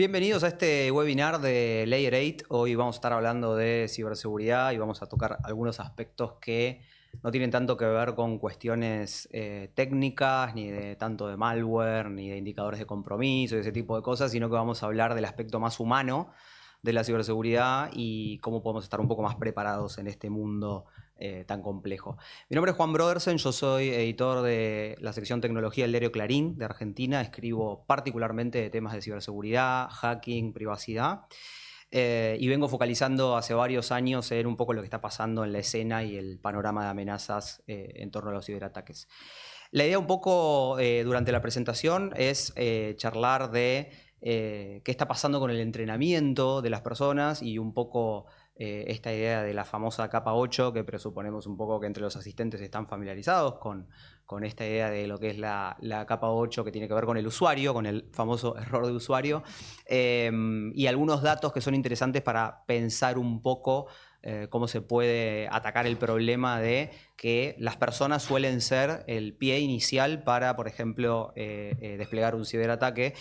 Bienvenidos a este webinar de Layer 8. Hoy vamos a estar hablando de ciberseguridad y vamos a tocar algunos aspectos que no tienen tanto que ver con cuestiones técnicas, ni de tanto de malware, ni de indicadores de compromiso y ese tipo de cosas, sino que vamos a hablar del aspecto más humano de la ciberseguridad y cómo podemos estar un poco más preparados en este mundo tan complejo. Mi nombre es Juan Brodersen, yo soy editor de la sección Tecnología del diario Clarín de Argentina. Escribo particularmente de temas de ciberseguridad, hacking, privacidad. Y vengo focalizando hace varios años en un poco lo que está pasando en la escena y el panorama de amenazas en torno a los ciberataques. La idea un poco durante la presentación es charlar de qué está pasando con el entrenamiento de las personas y un poco esta idea de la famosa capa 8, que presuponemos un poco que entre los asistentes están familiarizados con esta idea de lo que es la capa 8, que tiene que ver con el usuario, con el famoso error de usuario, y algunos datos que son interesantes para pensar un poco cómo se puede atacar el problema de que las personas suelen ser el pie inicial para, por ejemplo, desplegar un ciberataque.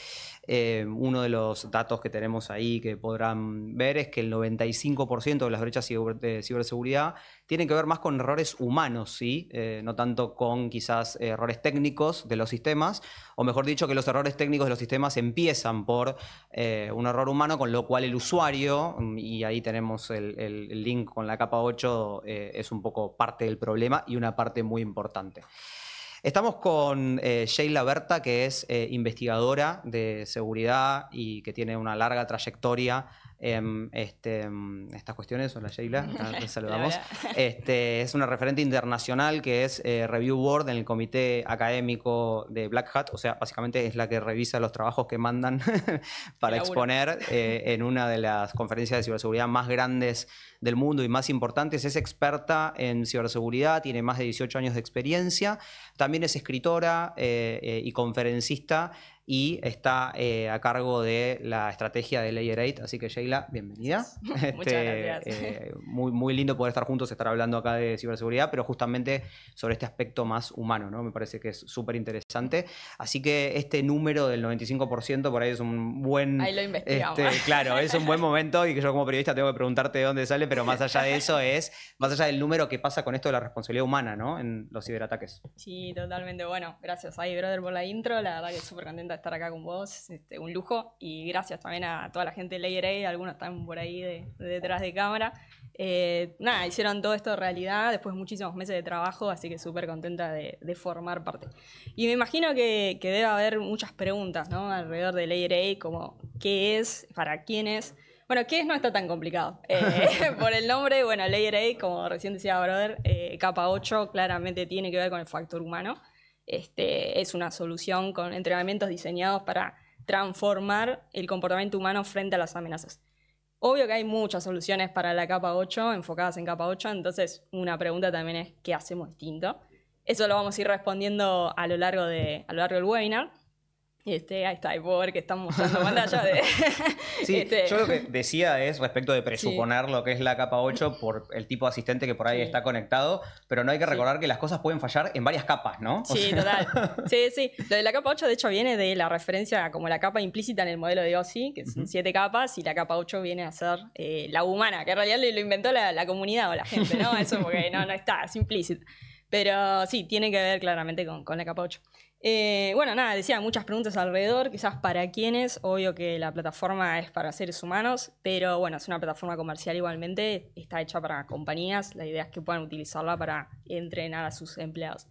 Uno de los datos que tenemos ahí que podrán ver es que el 95% de las brechas de ciberseguridad tienen que ver más con errores humanos, ¿sí? No tanto con quizás errores técnicos de los sistemas, o mejor dicho, que los errores técnicos de los sistemas empiezan por un error humano, con lo cual el usuario, y ahí tenemos el link con la capa 8, es un poco parte del problema y una parte muy importante. Estamos con Sheila Berta, que es investigadora de seguridad y que tiene una larga trayectoria en estas cuestiones. Hola Sheila, te saludamos. Es una referente internacional que es Review Board en el comité académico de Black Hat, o sea, básicamente es la que revisa los trabajos que mandan para exponer en una de las conferencias de ciberseguridad más grandes del mundo y más importantes. Es experta en ciberseguridad, tiene más de 18 años de experiencia. También es escritora y conferencista y está a cargo de la estrategia de Layer 8. Así que Sheila, bienvenida. Muchas gracias. Muy lindo poder estar juntos, estar hablando acá de ciberseguridad, pero justamente sobre este aspecto más humano, ¿no? Me parece que es súper interesante. Así que este número del 95% por ahí es un buen... Ahí lo investigamos. Claro, es un buen momento y que yo como periodista tengo que preguntarte de dónde sale, pero más allá de eso más allá del número, que pasa con esto de la responsabilidad humana, ¿no? En los ciberataques. Sí, totalmente. Bueno, gracias ahí, brother, por la intro. La verdad que súper contenta de estar acá con vos. Un lujo. Y gracias también a toda la gente de Layer 8. Algunos están por ahí de detrás de cámara. Nada, hicieron todo esto realidad después de muchísimos meses de trabajo, así que súper contenta de formar parte. Y me imagino que debe haber muchas preguntas, ¿no? Alrededor de Layer 8, como ¿qué es? ¿Para quién es? Bueno, ¿qué es? No está tan complicado. Por el nombre, bueno, Layer 8, como recién decía Brother, capa 8 claramente tiene que ver con el factor humano. Es una solución con entrenamientos diseñados para transformar el comportamiento humano frente a las amenazas. Obvio que hay muchas soluciones para la capa 8, enfocadas en capa 8, entonces una pregunta también es ¿qué hacemos distinto? Eso lo vamos a ir respondiendo a lo largo del webinar. Ahí está, ahí puedo ver que están mostrando pantalla. Sí, yo lo que decía es respecto de presuponer lo que es la capa 8 por el tipo de asistente que por ahí está conectado, pero no hay que recordar que las cosas pueden fallar en varias capas, ¿no? Sí, total. Sí. Lo de la capa 8 de hecho viene de la referencia como la capa implícita en el modelo de OSI, que son 7 capas, y la capa 8 viene a ser la humana, que en realidad lo inventó la comunidad o la gente, ¿no? Eso porque no está, es implícito. Pero sí, tiene que ver claramente con la capa 8. Bueno, nada, decía muchas preguntas alrededor, quizás para quiénes. Obvio que la plataforma es para seres humanos, pero bueno, es una plataforma comercial igualmente, está hecha para compañías. La idea es que puedan utilizarla para entrenar a sus empleados.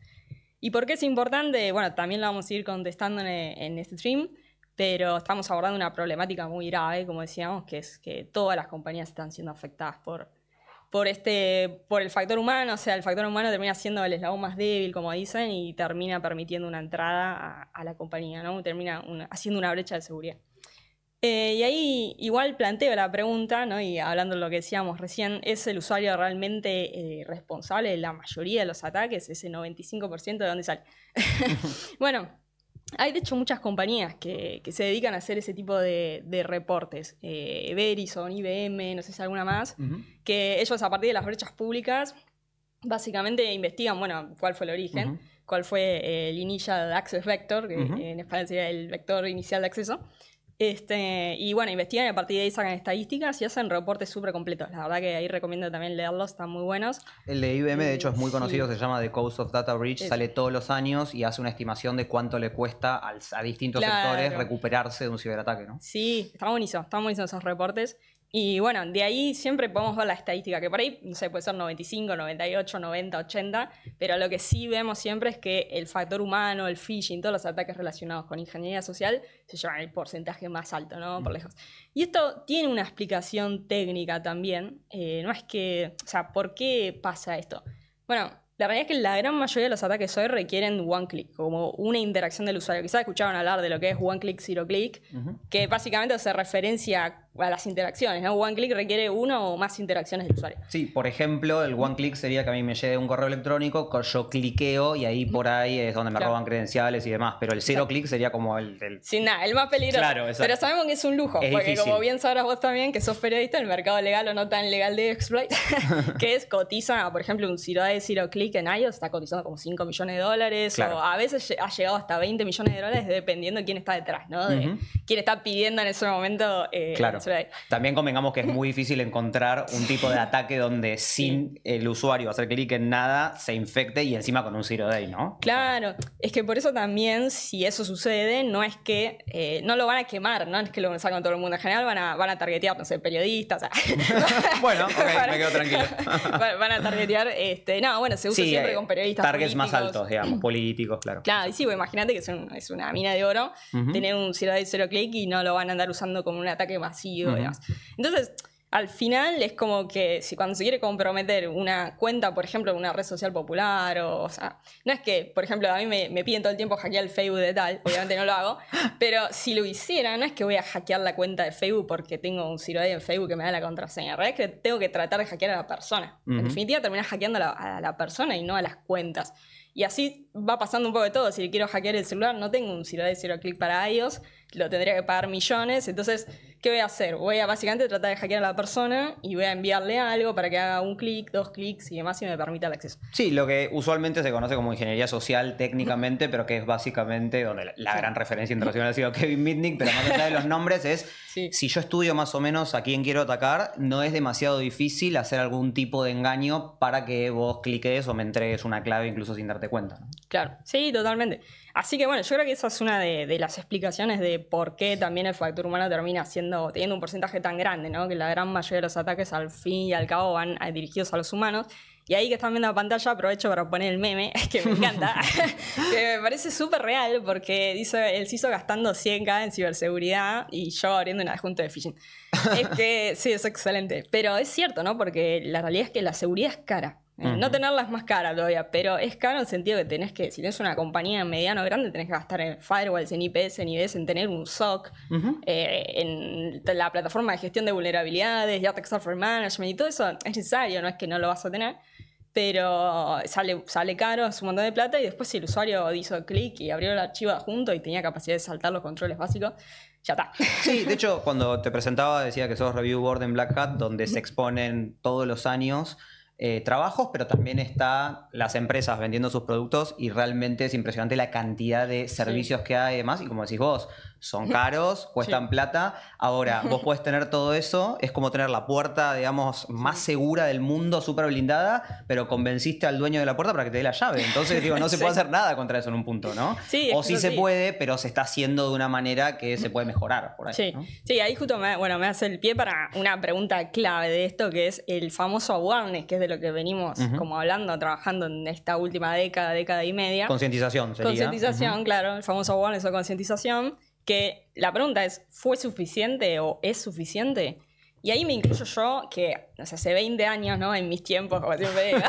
¿Y por qué es importante? Bueno, también lo vamos a ir contestando en este stream, pero estamos abordando una problemática muy grave, como decíamos, que es que todas las compañías están siendo afectadas por el factor humano. O sea, el factor humano termina siendo el eslabón más débil, como dicen, y termina permitiendo una entrada a la compañía, ¿no? Termina haciendo una brecha de seguridad. Y ahí igual planteo la pregunta, ¿no? Y hablando de lo que decíamos recién, ¿es el usuario realmente responsable de la mayoría de los ataques? ¿Ese 95% de dónde sale? Bueno, hay de hecho muchas compañías que se dedican a hacer ese tipo de reportes. Verizon, IBM, no sé si alguna más, que ellos a partir de las brechas públicas básicamente investigan, bueno, cuál fue el origen, cuál fue el Initial Access Vector, que en español sería el vector inicial de acceso, Y bueno, investigan y a partir de ahí sacan estadísticas y hacen reportes súper completos. La verdad que ahí recomiendo también leerlos, están muy buenos. El de IBM, de hecho, es muy conocido, sí. se llama The Cost of Data Breach, sale todos los años y hace una estimación de cuánto le cuesta a distintos sectores recuperarse de un ciberataque, ¿no? Sí, están buenísimos esos reportes. Y bueno, de ahí siempre podemos ver la estadística, que por ahí, no sé, puede ser 95, 98, 90, 80, pero lo que sí vemos siempre es que el factor humano, el phishing, todos los ataques relacionados con ingeniería social se llevan el porcentaje más alto, ¿no? Por lejos. Y esto tiene una explicación técnica también. No es que, o sea, ¿por qué pasa esto? Bueno, la realidad es que la gran mayoría de los ataques hoy requieren one click, como una interacción del usuario. Quizás escucharon hablar de lo que es one click, zero click, que básicamente hace referencia a las interacciones, ¿no? One click requiere uno o más interacciones del usuario. Sí, por ejemplo, el one click sería que a mí me llegue un correo electrónico, yo cliqueo y ahí por ahí es donde me roban credenciales y demás. Pero el zero click sería como el... Sin nada, el más peligroso. Claro, pero sabemos que es un lujo, es porque difícil. Como bien sabrás vos también, que sos periodista, el mercado legal o no tan legal de exploit, que es cotiza, por ejemplo, un zero day, zero click en iOS está cotizando como 5 millones de dólares, o a veces ha llegado hasta 20 millones de dólares dependiendo de quién está detrás, ¿no? De quién está pidiendo en ese momento. Claro. También convengamos que es muy difícil encontrar un tipo de ataque donde sin el usuario hacer clic en nada se infecte y encima con un zero day, ¿no? Claro, es que por eso también, si eso sucede, no es que no lo van a quemar, no es que lo sacan todo el mundo. En general van a targetear, no sé, periodistas. Bueno, ok, me quedo tranquilo. Van a targetear, no, bueno, se usa siempre con periodistas targets políticos. más altos, digamos, políticos, claro. Claro, y sí, imagínate que es una mina de oro tener un zero day, zero click y no lo van a andar usando como un ataque masivo, digamos. Entonces, al final es como que si cuando se quiere comprometer una cuenta, por ejemplo, de una red social popular, o sea, no es que, por ejemplo, a mí me piden todo el tiempo hackear el Facebook de tal, obviamente no lo hago, pero si lo hiciera, no es que voy a hackear la cuenta de Facebook porque tengo un zero day en Facebook que me da la contraseña, la verdad es que tengo que tratar de hackear a la persona. En definitiva, terminas hackeando a la persona y no a las cuentas. Y así va pasando un poco de todo. Si quiero hackear el celular, no tengo un zero day, zero click para iOS, lo tendría que pagar millones. Entonces, ¿qué voy a hacer? Voy a básicamente tratar de hackear a la persona y voy a enviarle algo para que haga un clic, 2 clics y demás y me permita el acceso. Sí, lo que usualmente se conoce como ingeniería social técnicamente, pero que es básicamente donde la gran referencia internacional ha sido Kevin Mitnick, pero más allá de los nombres es, si yo estudio más o menos a quién quiero atacar, no es demasiado difícil hacer algún tipo de engaño para que vos cliques o me entregues una clave incluso sin darte cuenta, ¿no? Claro, sí, totalmente. Así que bueno, yo creo que esa es una de las explicaciones de por qué también el factor humano termina teniendo un porcentaje tan grande, ¿no? Que la gran mayoría de los ataques al fin y al cabo van dirigidos a los humanos. Y ahí que están viendo la pantalla, aprovecho para poner el meme, que me encanta, que me parece súper real porque dice, él se hizo gastando 100K en ciberseguridad y yo abriendo un adjunto de phishing. Es que sí, es excelente. Pero es cierto, ¿no? Porque la realidad es que la seguridad es cara. No tenerla es más cara todavía, pero es caro en el sentido que si tenés una compañía mediana o grande, tenés que gastar en firewalls, en IPS, en IDS, en tener un SOC, en la plataforma de gestión de vulnerabilidades, Attack Software Management y todo eso es necesario, no es que no lo vas a tener, pero sale caro, es un montón de plata y después si el usuario hizo clic y abrió el archivo adjunto y tenía capacidad de saltar los controles básicos, ya está. Sí, de hecho, cuando te presentaba decía que sos review board en Black Hat, donde se exponen todos los años trabajos, pero también está las empresas vendiendo sus productos y realmente es impresionante la cantidad de servicios que hay y demás. Y como decís vos, son caros, cuestan plata. Ahora, vos podés tener todo eso, es como tener la puerta, digamos, más segura del mundo, súper blindada, pero convenciste al dueño de la puerta para que te dé la llave. Entonces, digo, no se puede hacer nada contra eso en un punto, ¿no? Sí, o sí se puede, pero se está haciendo de una manera que se puede mejorar por ahí, sí, ¿no? Sí, ahí justo me hace el pie para una pregunta clave de esto, que es el famoso awareness, que es de lo que venimos como hablando, trabajando en esta última década y media. Concientización sería. Concientización, claro, el famoso awareness o concientización, que la pregunta es, ¿fue suficiente o es suficiente? Y ahí me incluyo yo, que no sé, hace 20 años, ¿no? En mis tiempos, como siempre digo,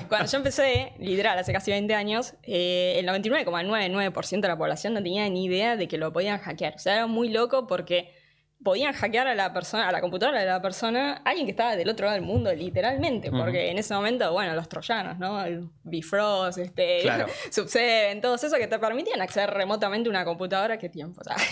cuando yo empecé, literal, hace casi 20 años, el 99,99% de la población no tenía ni idea de que lo podían hackear. O sea, era muy loco porque podían hackear a la persona, a la computadora de la persona, alguien que estaba del otro lado del mundo, literalmente, porque en ese momento, bueno, los troyanos, ¿no? El Bifrost, claro. Subseven, todos esos que te permitían acceder remotamente a una computadora, qué tiempo, ¿sabes?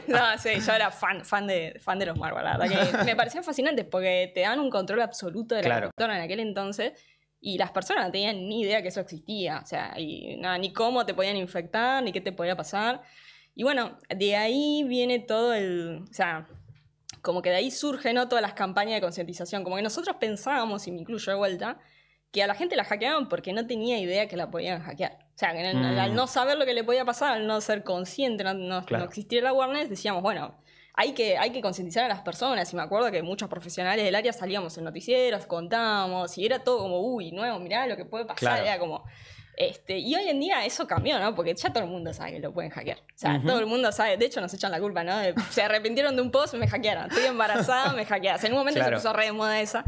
No, sí, yo era fan de los malware, la verdad que me parecían fascinantes porque te dan un control absoluto de la computadora en aquel entonces. Y las personas no tenían ni idea que eso existía, o sea, ni cómo te podían infectar, ni qué te podía pasar. Y bueno, de ahí viene todo o sea, como que de ahí surgen, ¿no?, todas las campañas de concientización. Como que nosotros pensábamos, y me incluyo de vuelta, que a la gente la hackeaban porque no tenía idea que la podían hackear. O sea, que al no saber lo que le podía pasar, al no ser consciente, no existir el awareness, decíamos, bueno, hay que concientizar a las personas. Y me acuerdo que muchos profesionales del área salíamos en noticieros, contábamos, y era todo como, uy, nuevo, mirá lo que puede pasar. Era como... y hoy en día eso cambió, ¿no? Porque ya todo el mundo sabe que lo pueden hackear. O sea, todo el mundo sabe. De hecho, nos echan la culpa, ¿no? Se arrepintieron de un post, me hackearon. Estoy embarazada, me hackearon. En un momento se puso re de moda esa.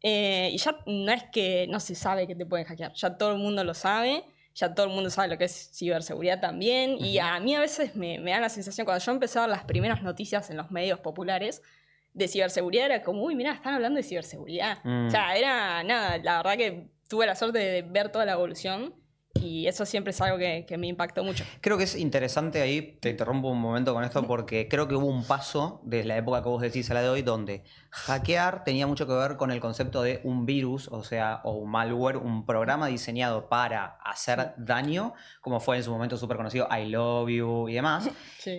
Y ya no es que no se sabe que te pueden hackear. Ya todo el mundo lo sabe. Ya todo el mundo sabe lo que es ciberseguridad también. Y a mí a veces me da la sensación, cuando yo empecé a ver las primeras noticias en los medios populares de ciberseguridad, era como, uy, mirá, están hablando de ciberseguridad. O sea, era nada. La verdad que tuve la suerte de ver toda la evolución. Y eso siempre es algo que me impactó mucho. Creo que es interesante ahí, te interrumpo un momento con esto, porque creo que hubo un paso desde la época que vos decís a la de hoy, donde hackear tenía mucho que ver con el concepto de un virus, o sea, o un malware, un programa diseñado para hacer daño, como fue en su momento súper conocido I Love You y demás.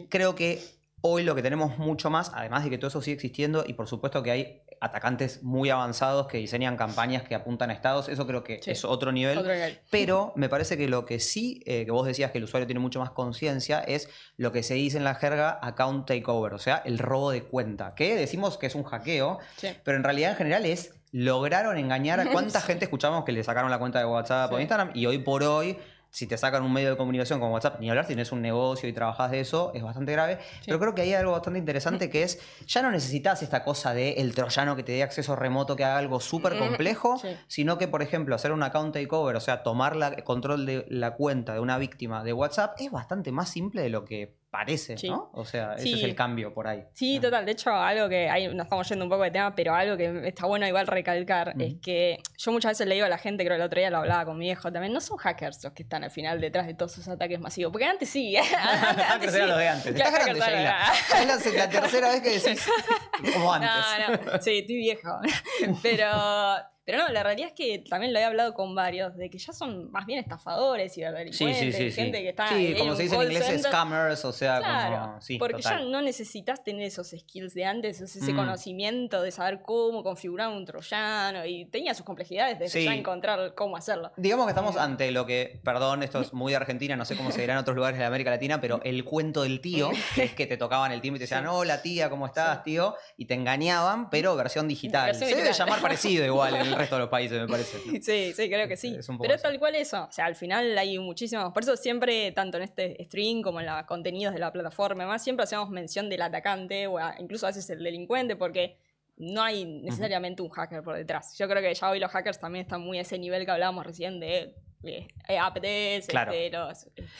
Creo que hoy lo que tenemos mucho más, además de que todo eso sigue existiendo, y por supuesto que hay atacantes muy avanzados que diseñan campañas que apuntan a estados, eso creo que es otro nivel. Pero me parece que lo que sí, que vos decías que el usuario tiene mucho más conciencia, es lo que se dice en la jerga account takeover, o sea, el robo de cuenta, que decimos que es un hackeo, pero en realidad en general es, lograron engañar a cuánta gente escuchamos que le sacaron la cuenta de WhatsApp o Instagram, y hoy por hoy, si te sacan un medio de comunicación como WhatsApp, ni hablar, si tienes un negocio y trabajás de eso, es bastante grave. Pero creo que hay algo bastante interesante que es, ya no necesitas esta cosa de el troyano que te dé acceso remoto, que haga algo súper complejo, sino que, por ejemplo, hacer un account takeover, o sea, tomar el control de la cuenta de una víctima de WhatsApp, es bastante más simple de lo que parece, ¿no? O sea, ese es el cambio por ahí. Sí, total. De hecho, algo que ahí nos estamos yendo un poco de tema, pero algo que está bueno igual recalcar es que yo muchas veces le digo a la gente, creo que el otro día lo hablaba con mi viejo también, no son hackers los que están al final detrás de todos esos ataques masivos, porque antes sí. Antes eran los de antes. Estás grande, Sheila. Es la tercera vez que decís como antes. No, sí, estoy viejo. Pero no, la realidad es que también lo he hablado con varios, de que ya son más bien estafadores y delincuentes, gente que está como se dice en inglés, scammers, o sea, claro, como... porque ya no necesitas tener esos skills de antes, ese conocimiento de saber cómo configurar un troyano, y tenía sus complejidades de ya encontrar cómo hacerlo. Digamos que estamos ante lo que, perdón, esto es muy de Argentina, no sé cómo se dirá en otros lugares de América Latina, pero el cuento del tío, que es que te tocaban el timbre y te decían, hola tía, ¿cómo estás, tío? Y te engañaban, pero versión digital. Se debe llamar parecido igual en el resto de los países, me parece. Sí, creo que sí. Pero es tal cual eso. O sea, al final hay muchísimos. Por eso siempre, tanto en este stream como en los contenidos de la plataforma, más siempre hacemos mención del atacante o incluso a veces el delincuente, porque no hay necesariamente un hacker por detrás. Yo creo que ya hoy los hackers también están muy a ese nivel que hablábamos recién de APTs, claro.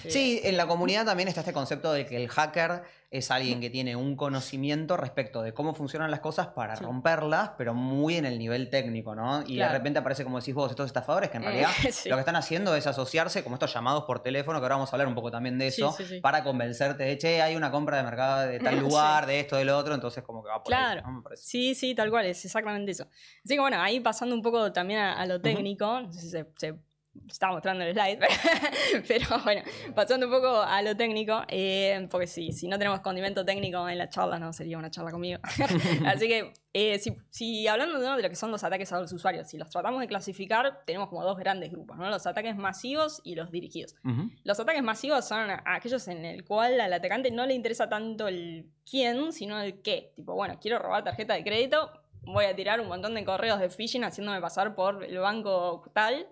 Sí, en la comunidad también está este concepto de que el hacker es alguien que tiene un conocimiento respecto de cómo funcionan las cosas para romperlas, pero muy en el nivel técnico, ¿no? Y de repente aparece, como decís vos, estos estafadores que en realidad lo que están haciendo es asociarse, como estos llamados por teléfono, que ahora vamos a hablar un poco también de eso, para convencerte de, che, hay una compra de mercado de tal lugar, de esto, del otro, entonces como que va por ahí, ¿no? Me parece. Sí, tal cual, es exactamente eso. Así que bueno, ahí pasando un poco también a lo técnico, no sé si se estaba mostrando el slide, pero bueno, pasando un poco a lo técnico, porque si no tenemos condimento técnico en la charla, no sería una charla conmigo. Así que, si hablando de lo que son los ataques a los usuarios, si los tratamos de clasificar, tenemos como dos grandes grupos, ¿no? Los ataques masivos y los dirigidos. Los ataques masivos son aquellos en el cual al atacante no le interesa tanto el quién, sino el qué. Tipo, bueno, quiero robar tarjeta de crédito, voy a tirar un montón de correos de phishing haciéndome pasar por el banco tal.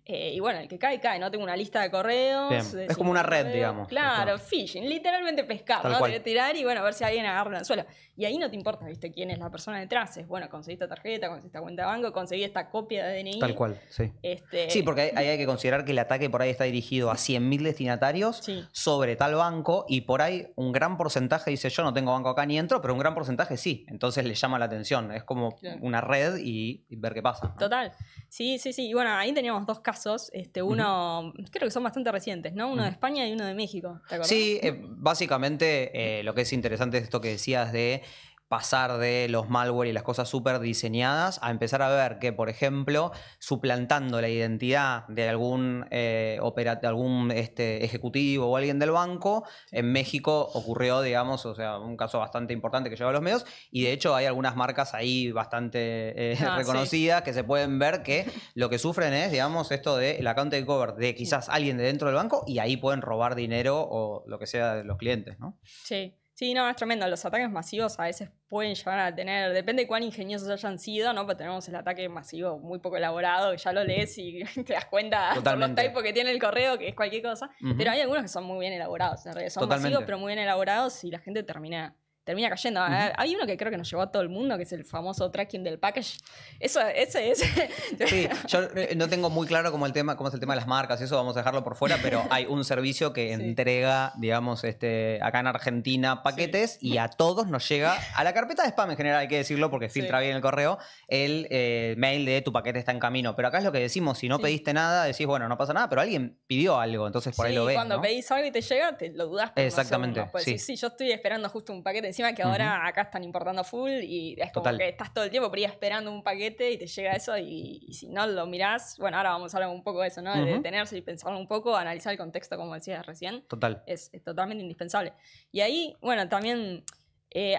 Y bueno, el que cae, ¿no? Tengo una lista de correos. Es como una red, digamos. Claro, phishing, literalmente pescar, tal, ¿no? Tirar y bueno, a ver si alguien agarra el suelo. Y ahí no te importa, ¿viste? Quién es la persona detrás. Es bueno, conseguí esta tarjeta, conseguí esta cuenta de banco, conseguí esta copia de DNI. Tal cual, sí. Sí, porque ahí hay que considerar que el ataque por ahí está dirigido a 100.000 destinatarios sobre tal banco, y por ahí un gran porcentaje dice, yo no tengo banco acá ni entro, pero un gran porcentaje sí. Entonces le llama la atención. Es como una red y ver qué pasa, ¿no? Total. Sí. Y bueno, ahí teníamos dos casos. Uno, creo que son bastante recientes, ¿no? Uno de España y uno de México, ¿te acordás? Sí, básicamente lo que es interesante es esto que decías de pasar de los malware y las cosas súper diseñadas a empezar a ver que, por ejemplo, suplantando la identidad de algún, ejecutivo o alguien del banco, en México ocurrió, digamos, o sea, un caso bastante importante que llegó a los medios, y de hecho hay algunas marcas ahí bastante reconocidas que se pueden ver que lo que sufren es, digamos, esto del account takeover de quizás alguien de dentro del banco, y ahí pueden robar dinero o lo que sea de los clientes, ¿no? Sí. Sí, no, es tremendo. Los ataques masivos a veces pueden llegar a tener, depende de cuán ingeniosos hayan sido, ¿no? Pero tenemos el ataque masivo muy poco elaborado, que ya lo lees y te das cuenta por los typos que tiene el correo, que es cualquier cosa. Pero hay algunos que son muy bien elaborados, en realidad. Son masivos, pero muy bien elaborados y la gente termina cayendo. Hay uno que creo que nos llevó a todo el mundo, que es el famoso tracking del package. Ese es. Sí, yo no tengo muy claro cómo es el tema de las marcas, eso vamos a dejarlo por fuera, pero hay un servicio que entrega, digamos, acá en Argentina paquetes y a todos nos llega, a la carpeta de spam en general, hay que decirlo porque filtra bien el correo, el mail de tu paquete está en camino. Pero acá es lo que decimos, si no pediste nada, decís, bueno, no pasa nada, pero alguien pidió algo, entonces por ahí lo ves, cuando pedís algo y te llega, te lo dudás. Exactamente. Pues sí, yo estoy esperando justo un paquete. Encima que ahora acá están importando full y es como que estás todo el tiempo por ahí esperando un paquete y te llega eso y si no lo mirás, bueno, ahora vamos a hablar un poco de eso, ¿no? De detenerse y pensarlo un poco, analizar el contexto, como decías recién. Total. Es totalmente indispensable. Y ahí, bueno, también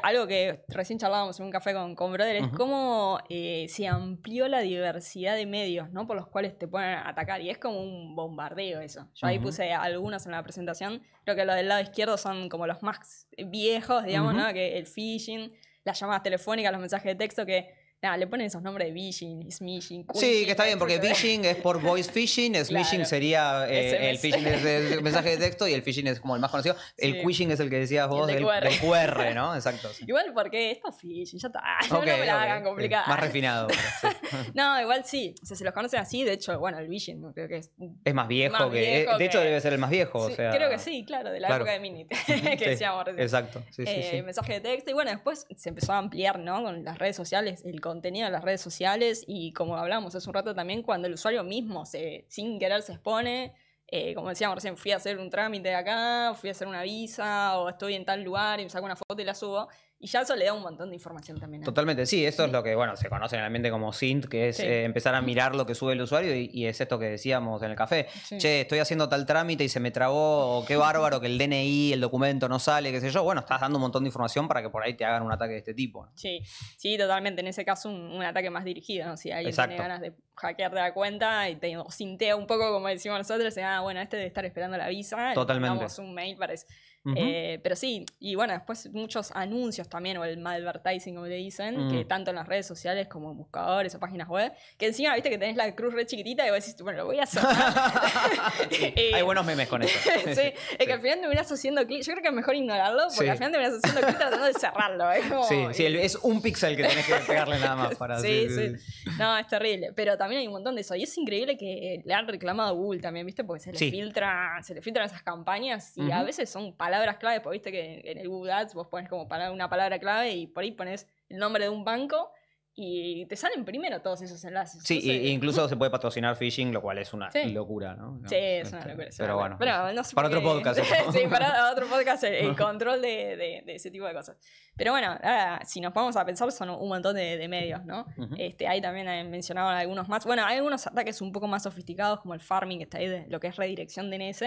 algo que recién charlábamos en un café con Brother es cómo se amplió la diversidad de medios, ¿no? Por los cuales te pueden atacar. Y es como un bombardeo eso. Yo ahí puse algunos en la presentación. Creo que los del lado izquierdo son como los más viejos, digamos, ¿no? Que el phishing, las llamadas telefónicas, los mensajes de texto que... Nada, le ponen esos nombres de phishing, smishing, sí, que está bien, porque phishing es por voice phishing, smishing sería el phishing es de mensaje de texto y el phishing es como el más conocido. El quishing es el que decías vos del QR, ¿no? Exacto. Sí. Igual porque esto es phishing, ya está. No me la hagan complicada. Más refinado. Pero, sí. No, igual sí. O sea, se los conocen así. De hecho, bueno, el phishing creo que es más viejo que... De hecho, debe ser el más viejo. Sí, o sea... Creo que sí, claro, de la época de Minit, que decíamos recién. Exacto. Sí, mensaje de texto. Y bueno, después se empezó a ampliar, ¿no? Con las redes sociales, el contenido de las redes sociales y como hablamos hace un rato también, cuando el usuario mismo sin querer se expone, como decíamos recién, fui a hacer un trámite de acá, fui a hacer una visa o estoy en tal lugar y me saco una foto y la subo. Y ya eso le da un montón de información también. Totalmente, sí. Eso es lo que, bueno, se conoce en el ambiente como SINT, que es empezar a mirar lo que sube el usuario y es esto que decíamos en el café. Sí. Che, estoy haciendo tal trámite y se me trabó, o qué bárbaro que el DNI, el documento no sale, qué sé yo. Bueno, estás dando un montón de información para que por ahí te hagan un ataque de este tipo, ¿no? Sí, totalmente. En ese caso, un ataque más dirigido, ¿no? Si alguien tiene ganas de hackearte la cuenta y te sintea un poco, como decimos nosotros, bueno, este debe estar esperando la visa. Totalmente. Le mandamos un mail para eso. Pero sí, y bueno, después muchos anuncios también, o el malvertising, como le dicen, que tanto en las redes sociales como en buscadores o páginas web, que encima, viste que tenés la cruz re chiquitita y vos decís, bueno, lo voy a hacer. Hay buenos memes con eso. Es que al final terminás haciendo clic. Yo creo que es mejor ignorarlo, porque al final terminás haciendo clic tratando de cerrarlo. Es como, es un píxel que tenés que pegarle nada más para sí. No, es terrible. Pero también hay un montón de eso. Y es increíble que le han reclamado a Google también, ¿viste? Porque se le filtran esas campañas y a veces son palabras clave, porque viste que en el Google Ads vos pones como una palabra clave y por ahí pones el nombre de un banco y te salen primero todos esos enlaces. Sí, entonces, incluso se puede patrocinar phishing, lo cual es una locura, ¿no? Sí, es una locura. Pero bueno, no sé para otro podcast. Sí, para otro podcast el control de ese tipo de cosas. Pero bueno, si nos vamos a pensar, son un montón de medios, ¿no? Ahí también mencionaban algunos más. Bueno, hay algunos ataques un poco más sofisticados, como el farming, que está ahí de lo que es redirección DNS,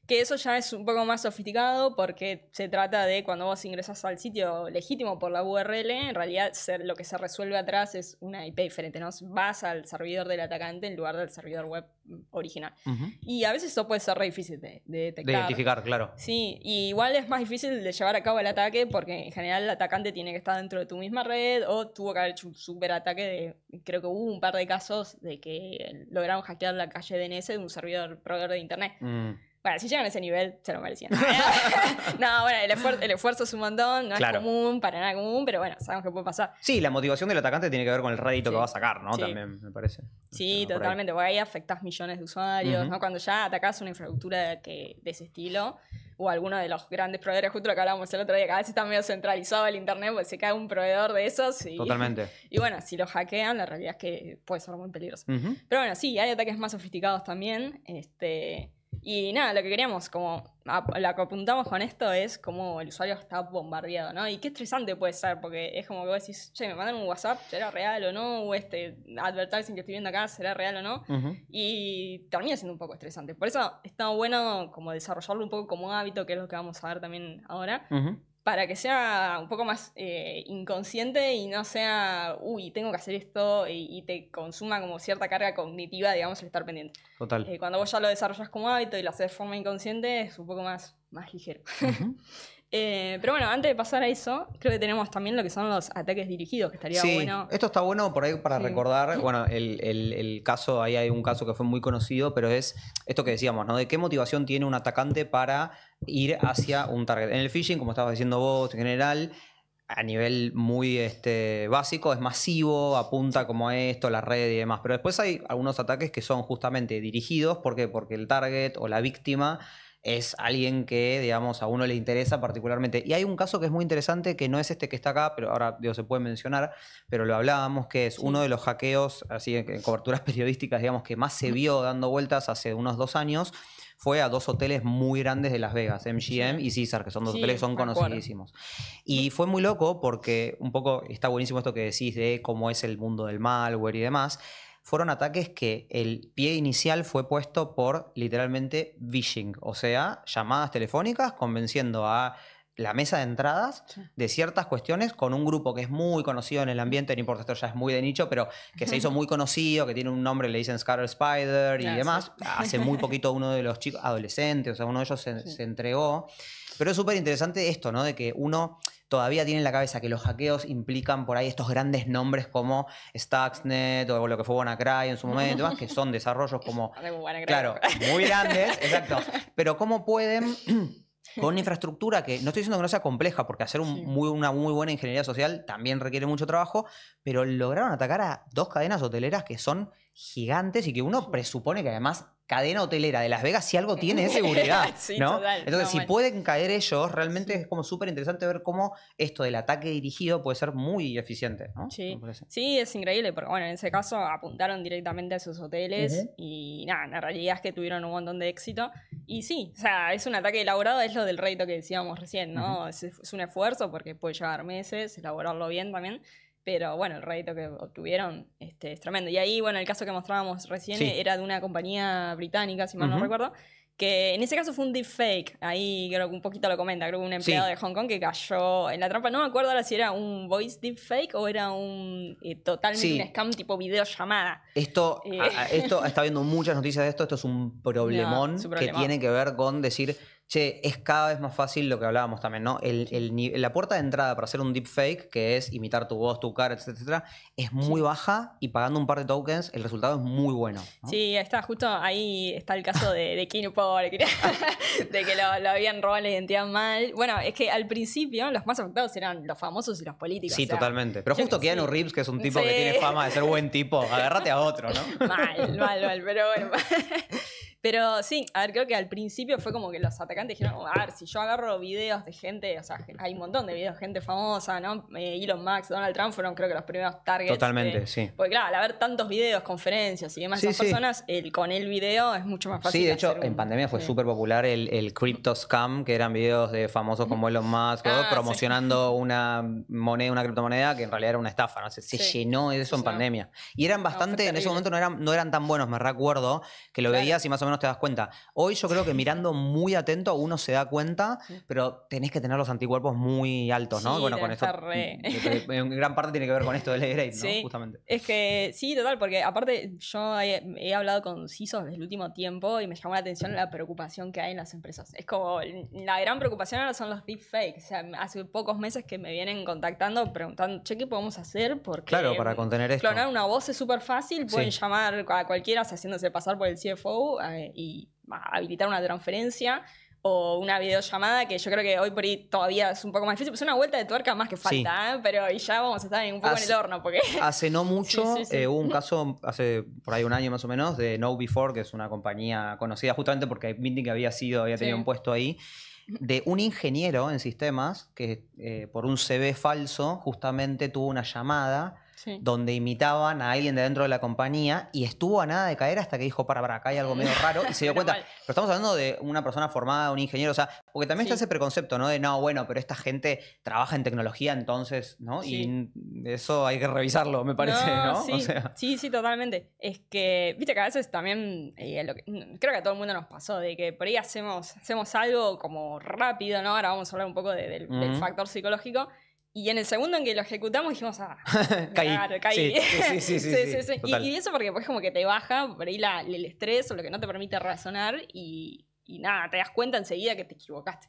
que eso ya es un poco más sofisticado porque se trata de cuando vos ingresás al sitio legítimo por la URL, en realidad lo que se resuelve atrás es una IP diferente, ¿no? Vas al servidor del atacante en lugar del servidor web original. Y a veces eso puede ser re difícil de detectar. De identificar, claro. Sí, y igual es más difícil de llevar a cabo el ataque porque en general el atacante tiene que estar dentro de tu misma red o tuvo que haber hecho un super ataque creo que hubo un par de casos de que lograron hackear la calle DNS de un proveedor de internet. Bueno, si llegan a ese nivel, se lo merecían. No, bueno, el esfuerzo es un montón, no es común, para nada común, pero bueno, sabemos que puede pasar. Sí, la motivación del atacante tiene que ver con el rédito que va a sacar, ¿no? También, me parece. Sí, totalmente, porque ahí afectás millones de usuarios, ¿no? Cuando ya atacás una infraestructura de ese estilo, o alguno de los grandes proveedores, justo lo que hablábamos el otro día, cada vez está medio centralizado el internet, porque se cae un proveedor de esos. Totalmente. Y bueno, si lo hackean, la realidad es que puede ser muy peligroso. Pero bueno, sí, hay ataques más sofisticados también, Y nada, lo que queríamos, como lo que apuntamos con esto es cómo el usuario está bombardeado, ¿no? Y qué estresante puede ser, porque es como que vos decís, che, me mandaron un WhatsApp, ¿será real o no? O este advertising que estoy viendo acá, ¿será real o no? Y termina siendo un poco estresante. Por eso está bueno como desarrollarlo un poco como hábito, que es lo que vamos a ver también ahora. Para que sea un poco más inconsciente y no sea, uy, tengo que hacer esto y te consuma como cierta carga cognitiva, digamos, el estar pendiente. Total. Cuando vos ya lo desarrollas como hábito y lo haces de forma inconsciente, es un poco más ligero. Pero bueno, antes de pasar a eso, creo que tenemos también lo que son los ataques dirigidos, que estaría bueno. Esto está bueno por ahí para recordar. Bueno, el caso, ahí hay un caso que fue muy conocido, pero es esto que decíamos, ¿no? De qué motivación tiene un atacante para ir hacia un target. En el phishing, como estabas diciendo vos, en general, a nivel muy básico, es masivo, apunta como a esto, la red y demás. Pero después hay algunos ataques que son justamente dirigidos. ¿Por qué? Porque el target o la víctima es alguien que, digamos, a uno le interesa particularmente. Y hay un caso que es muy interesante, que no es este que está acá, pero ahora se puede mencionar, pero lo hablábamos, que es uno de los hackeos, así en coberturas periodísticas, digamos, que más se vio dando vueltas hace unos 2 años, fue a 2 hoteles muy grandes de Las Vegas, MGM y Caesar, que son 2 hoteles que son conocidísimos. Y fue muy loco porque un poco está buenísimo esto que decís de cómo es el mundo del malware y demás. Fueron ataques que el pie inicial fue puesto por literalmente phishing, o sea, llamadas telefónicas convenciendo a la mesa de entradas de ciertas cuestiones con un grupo que es muy conocido en el ambiente, no importa, esto ya es muy de nicho, pero que se hizo muy conocido, que tiene un nombre, le dicen Scatter Spider y demás. Hace muy poquito uno de los chicos adolescentes, o sea, uno de ellos se entregó. Pero es súper interesante esto, ¿no? De que uno todavía tiene en la cabeza que los hackeos implican por ahí estos grandes nombres como Stuxnet o lo que fue WannaCry en su momento, que son desarrollos como... Claro, muy grandes, exacto. Pero cómo pueden... Con una infraestructura que no estoy diciendo que no sea compleja, porque hacer una muy buena ingeniería social también requiere mucho trabajo, pero lograron atacar a 2 cadenas hoteleras que son gigantes y que uno presupone que además cadena hotelera de Las Vegas si algo tiene es seguridad, ¿no? Total, entonces, si pueden caer ellos, realmente es como súper interesante ver cómo esto del ataque dirigido puede ser muy eficiente, ¿no? Sí, es increíble, porque bueno, en ese caso apuntaron directamente a esos hoteles y nada, la realidad es que tuvieron un montón de éxito. Y sí, o sea, es un ataque elaborado, es lo del rédito que decíamos recién, ¿no? Es un esfuerzo porque puede llevar meses, elaborarlo bien también. Pero bueno, el rédito que obtuvieron es tremendo. Y ahí, bueno, el caso que mostrábamos recién era de una compañía británica, si mal no recuerdo, que en ese caso fue un deepfake. Ahí creo que un poquito lo comenta, creo que un empleado de Hong Kong que cayó en la trampa. No me acuerdo ahora si era un voice deepfake o era un totalmente un scam tipo videollamada. Esto está viendo muchas noticias de esto. Esto es un problemón que tiene que ver con decir... Che, es cada vez más fácil lo que hablábamos también, ¿no? La puerta de entrada para hacer un deepfake, que es imitar tu voz, tu cara, etcétera, es muy baja y pagando un par de tokens el resultado es muy bueno, ¿no? Sí, está justo ahí está el caso de Keanu Paul, de que lo habían robado la identidad mal. Bueno, es que al principio los más afectados eran los famosos y los políticos. Sí, totalmente. Pero justo Keanu Reeves, que es un tipo que tiene fama de ser buen tipo, agárrate a otro, ¿no? Mal, pero bueno... Pero sí, a ver, creo que al principio fue como que los atacantes dijeron, a ver, si yo agarro videos de gente, o sea, hay un montón de videos de gente famosa, ¿no? Elon Musk, Donald Trump fueron creo que los primeros targets. Totalmente, sí. Porque claro, al haber tantos videos, conferencias y demás de esas personas, con el video es mucho más fácil. Sí, de hecho, en pandemia fue súper popular el Crypto Scam, que eran videos de famosos como Elon Musk, promocionando una moneda, una criptomoneda, que en realidad era una estafa, ¿no? Se llenó de eso en pandemia. Y eran bastante, en ese momento no eran tan buenos, me recuerdo, que lo veías y más o menos te das cuenta. Hoy yo creo que mirando muy atento uno se da cuenta, pero tenés que tener los anticuerpos muy altos, ¿no? Bueno, con esto en gran parte tiene que ver con esto del Layer 8, ¿no? Sí. Justamente. Es que sí, total, porque aparte yo he hablado con CISOs del último tiempo y me llamó la atención la preocupación que hay en las empresas. Es como la gran preocupación ahora son los deepfakes. O sea, hace pocos meses que me vienen contactando preguntando, che, ¿qué podemos hacer? Porque claro, para contener esto. Clonar una voz es súper fácil, pueden llamar a cualquiera haciéndose pasar por el CFO y habilitar una transferencia o una videollamada, que yo creo que hoy por ahí todavía es un poco más difícil, pues una vuelta de tuerca más que falta, pero y ya vamos a estar un poco en el horno. Porque... Hace no mucho hubo un caso, hace por ahí un año más o menos, de KnowBe4, que es una compañía conocida justamente porque Minting había tenido un puesto ahí, de un ingeniero en sistemas que por un CV falso justamente tuvo una llamada donde imitaban a alguien de dentro de la compañía y estuvo a nada de caer hasta que dijo, para, acá hay algo medio raro y se dio cuenta. Pero estamos hablando de una persona formada, un ingeniero, o sea, porque también está ese preconcepto, ¿no? De, no, bueno, pero esta gente trabaja en tecnología, entonces, ¿no? Y eso hay que revisarlo, me parece, ¿no? Sí, o sea. sí, totalmente. Es que, viste que a veces también, creo que a todo el mundo nos pasó, de que por ahí hacemos algo como rápido, ¿no? Ahora vamos a hablar un poco del factor psicológico. Y en el segundo en que lo ejecutamos dijimos, caí. Sí. Y eso porque pues como que te baja por ahí el estrés o lo que no te permite razonar y nada, te das cuenta enseguida que te equivocaste.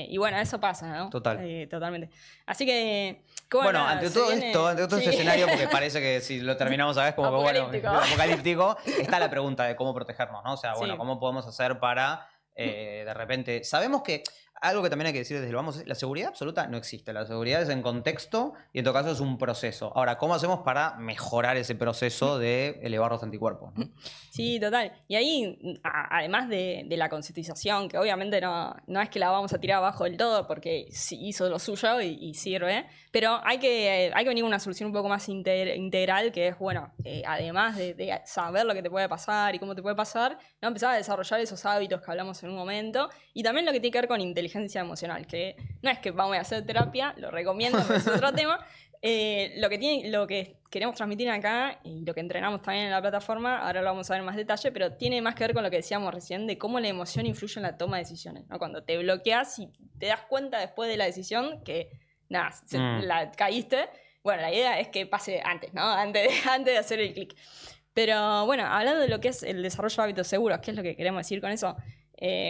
Y bueno, eso pasa, ¿no? Totalmente. Así que... Bueno, ante todo este escenario, porque parece que si lo terminamos a ver como que, bueno, apocalíptico, está la pregunta de cómo protegernos, ¿no? O sea, bueno, ¿cómo podemos hacer para... de repente, sabemos que algo que también hay que decir desde el vamos es la seguridad absoluta no existe. La seguridad es en contexto y en todo caso es un proceso. Ahora, ¿cómo hacemos para mejorar ese proceso de elevar los anticuerpos, ¿no? Sí, total. Y ahí, además de la concientización, que obviamente no es que la vamos a tirar abajo del todo porque sí hizo lo suyo y sirve, pero hay que venir a una solución un poco más integral, que es, bueno, además de saber lo que te puede pasar y cómo te puede pasar, ¿no? Empezar a desarrollar esos hábitos que hablamos en un momento y también lo que tiene que ver con inteligencia emocional, que no es que vamos a hacer terapia, lo recomiendo, pero es otro tema. Lo que queremos transmitir acá y lo que entrenamos también en la plataforma, ahora lo vamos a ver en más detalle, pero tiene más que ver con lo que decíamos recién de cómo la emoción influye en la toma de decisiones, ¿no? Cuando te bloqueas y te das cuenta después de la decisión que nada, la caíste, bueno, la idea es que pase antes, ¿no? Antes de hacer el clic. Pero bueno, hablando de lo que es el desarrollo de hábitos seguros, ¿qué es lo que queremos decir con eso?